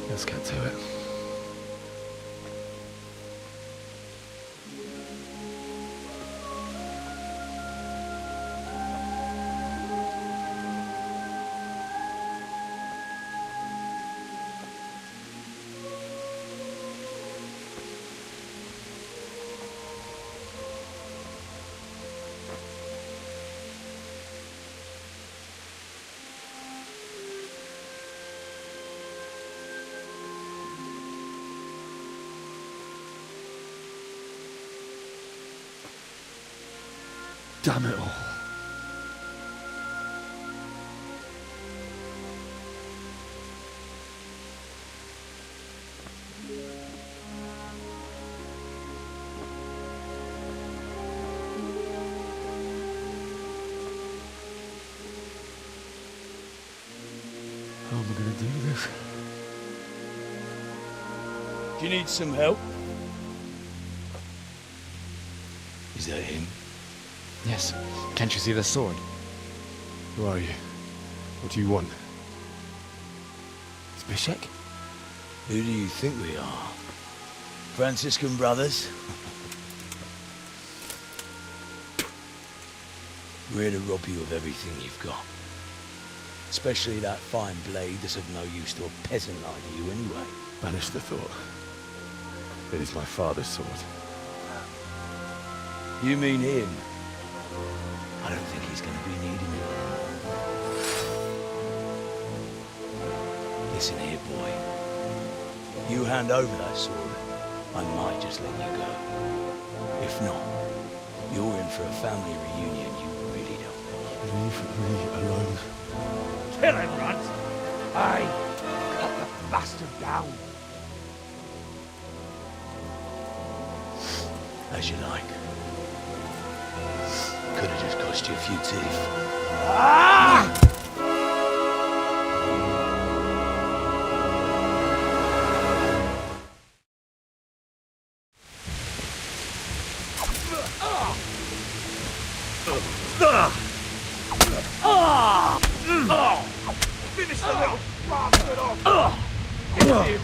let's get to it. Damn it all. How am I going to do this? Do you need some help? Is that him? Yes. Can't you see the sword? Who are you? What do you want? Zbyszek? Who do you think we are? Franciscan brothers? We're here to rob you of everything you've got. Especially that fine blade that's of no use to a peasant like you anyway. Banish the thought. It is my father's sword. You mean him? I don't think he's going to be needing it. Listen here, boy. You hand over that sword, I might just let you go. If not, you're in for a family reunion you really don't want. Leave me alone. Kill him, Runt! Aye, cut the bastard down. As you like. Could have just cost you a few teeth. Ah! Finish the little bastard off! Get him!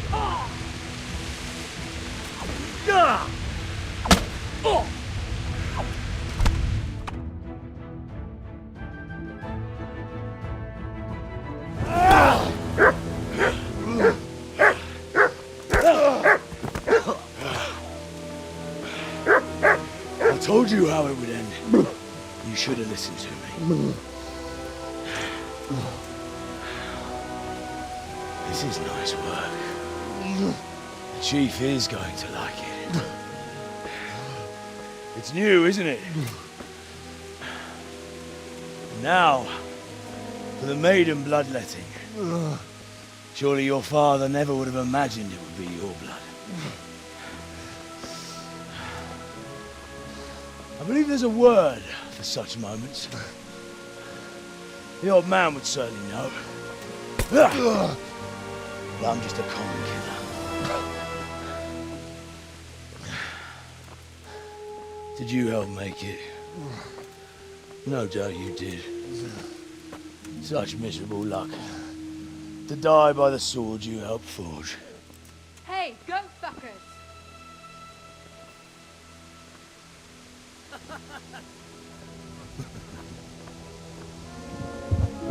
I told you how it would end. You should have listened to me. This is nice work. The chief is going to like it. It's new, isn't it? Now, for the maiden bloodletting. Surely your father never would have imagined it would be your blood. I believe there's a word for such moments. The old man would certainly know. But I'm just a common killer. Did you help make it? No doubt you did. Such miserable luck. To die by the sword you helped forge. Hey, go fuckers!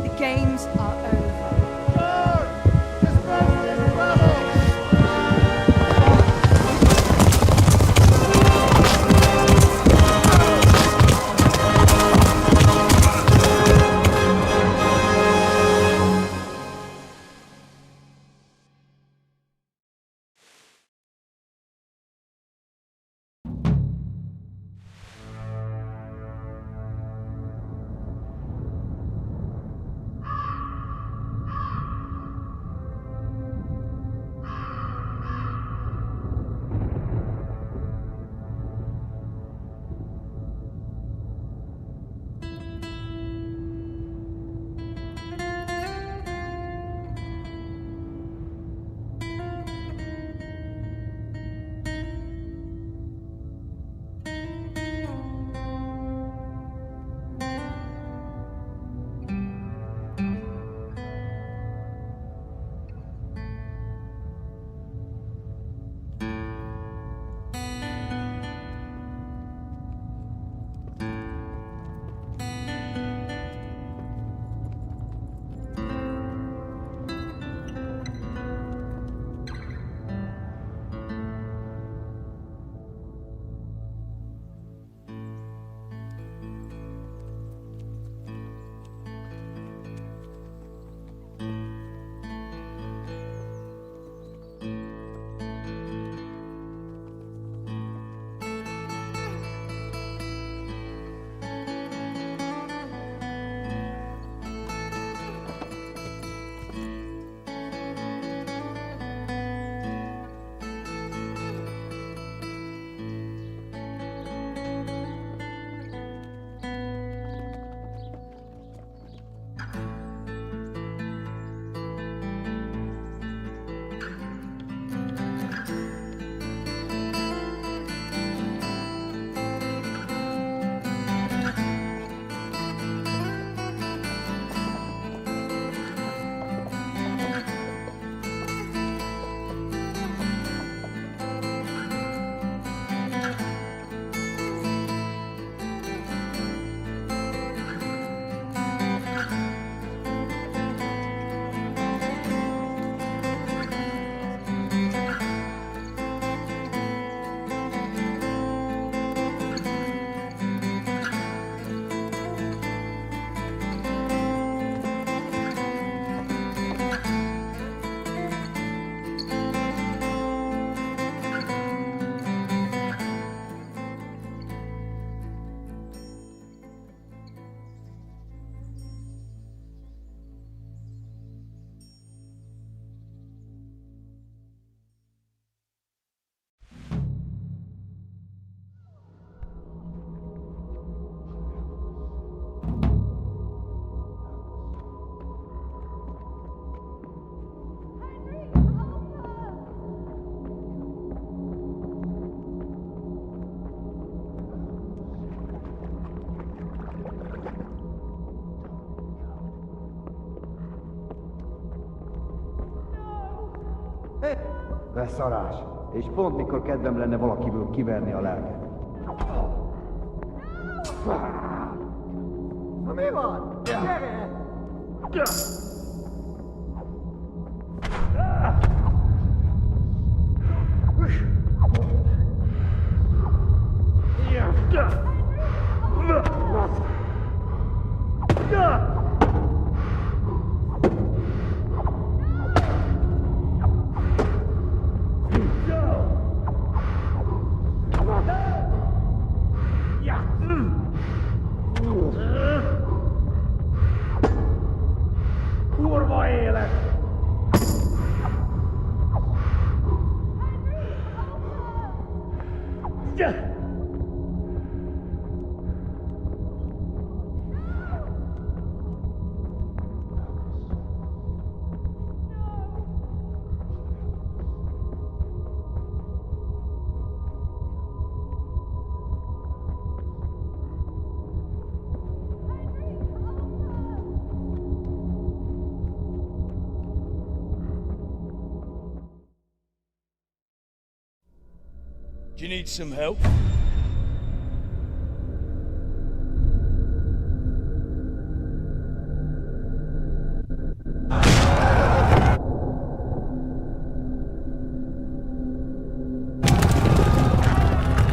The games are over. Beszarás. És pont mikor kedvem lenne valakiből kiverni a lelket. Na mi van? Gyere! Kurva élet! Do you need some help?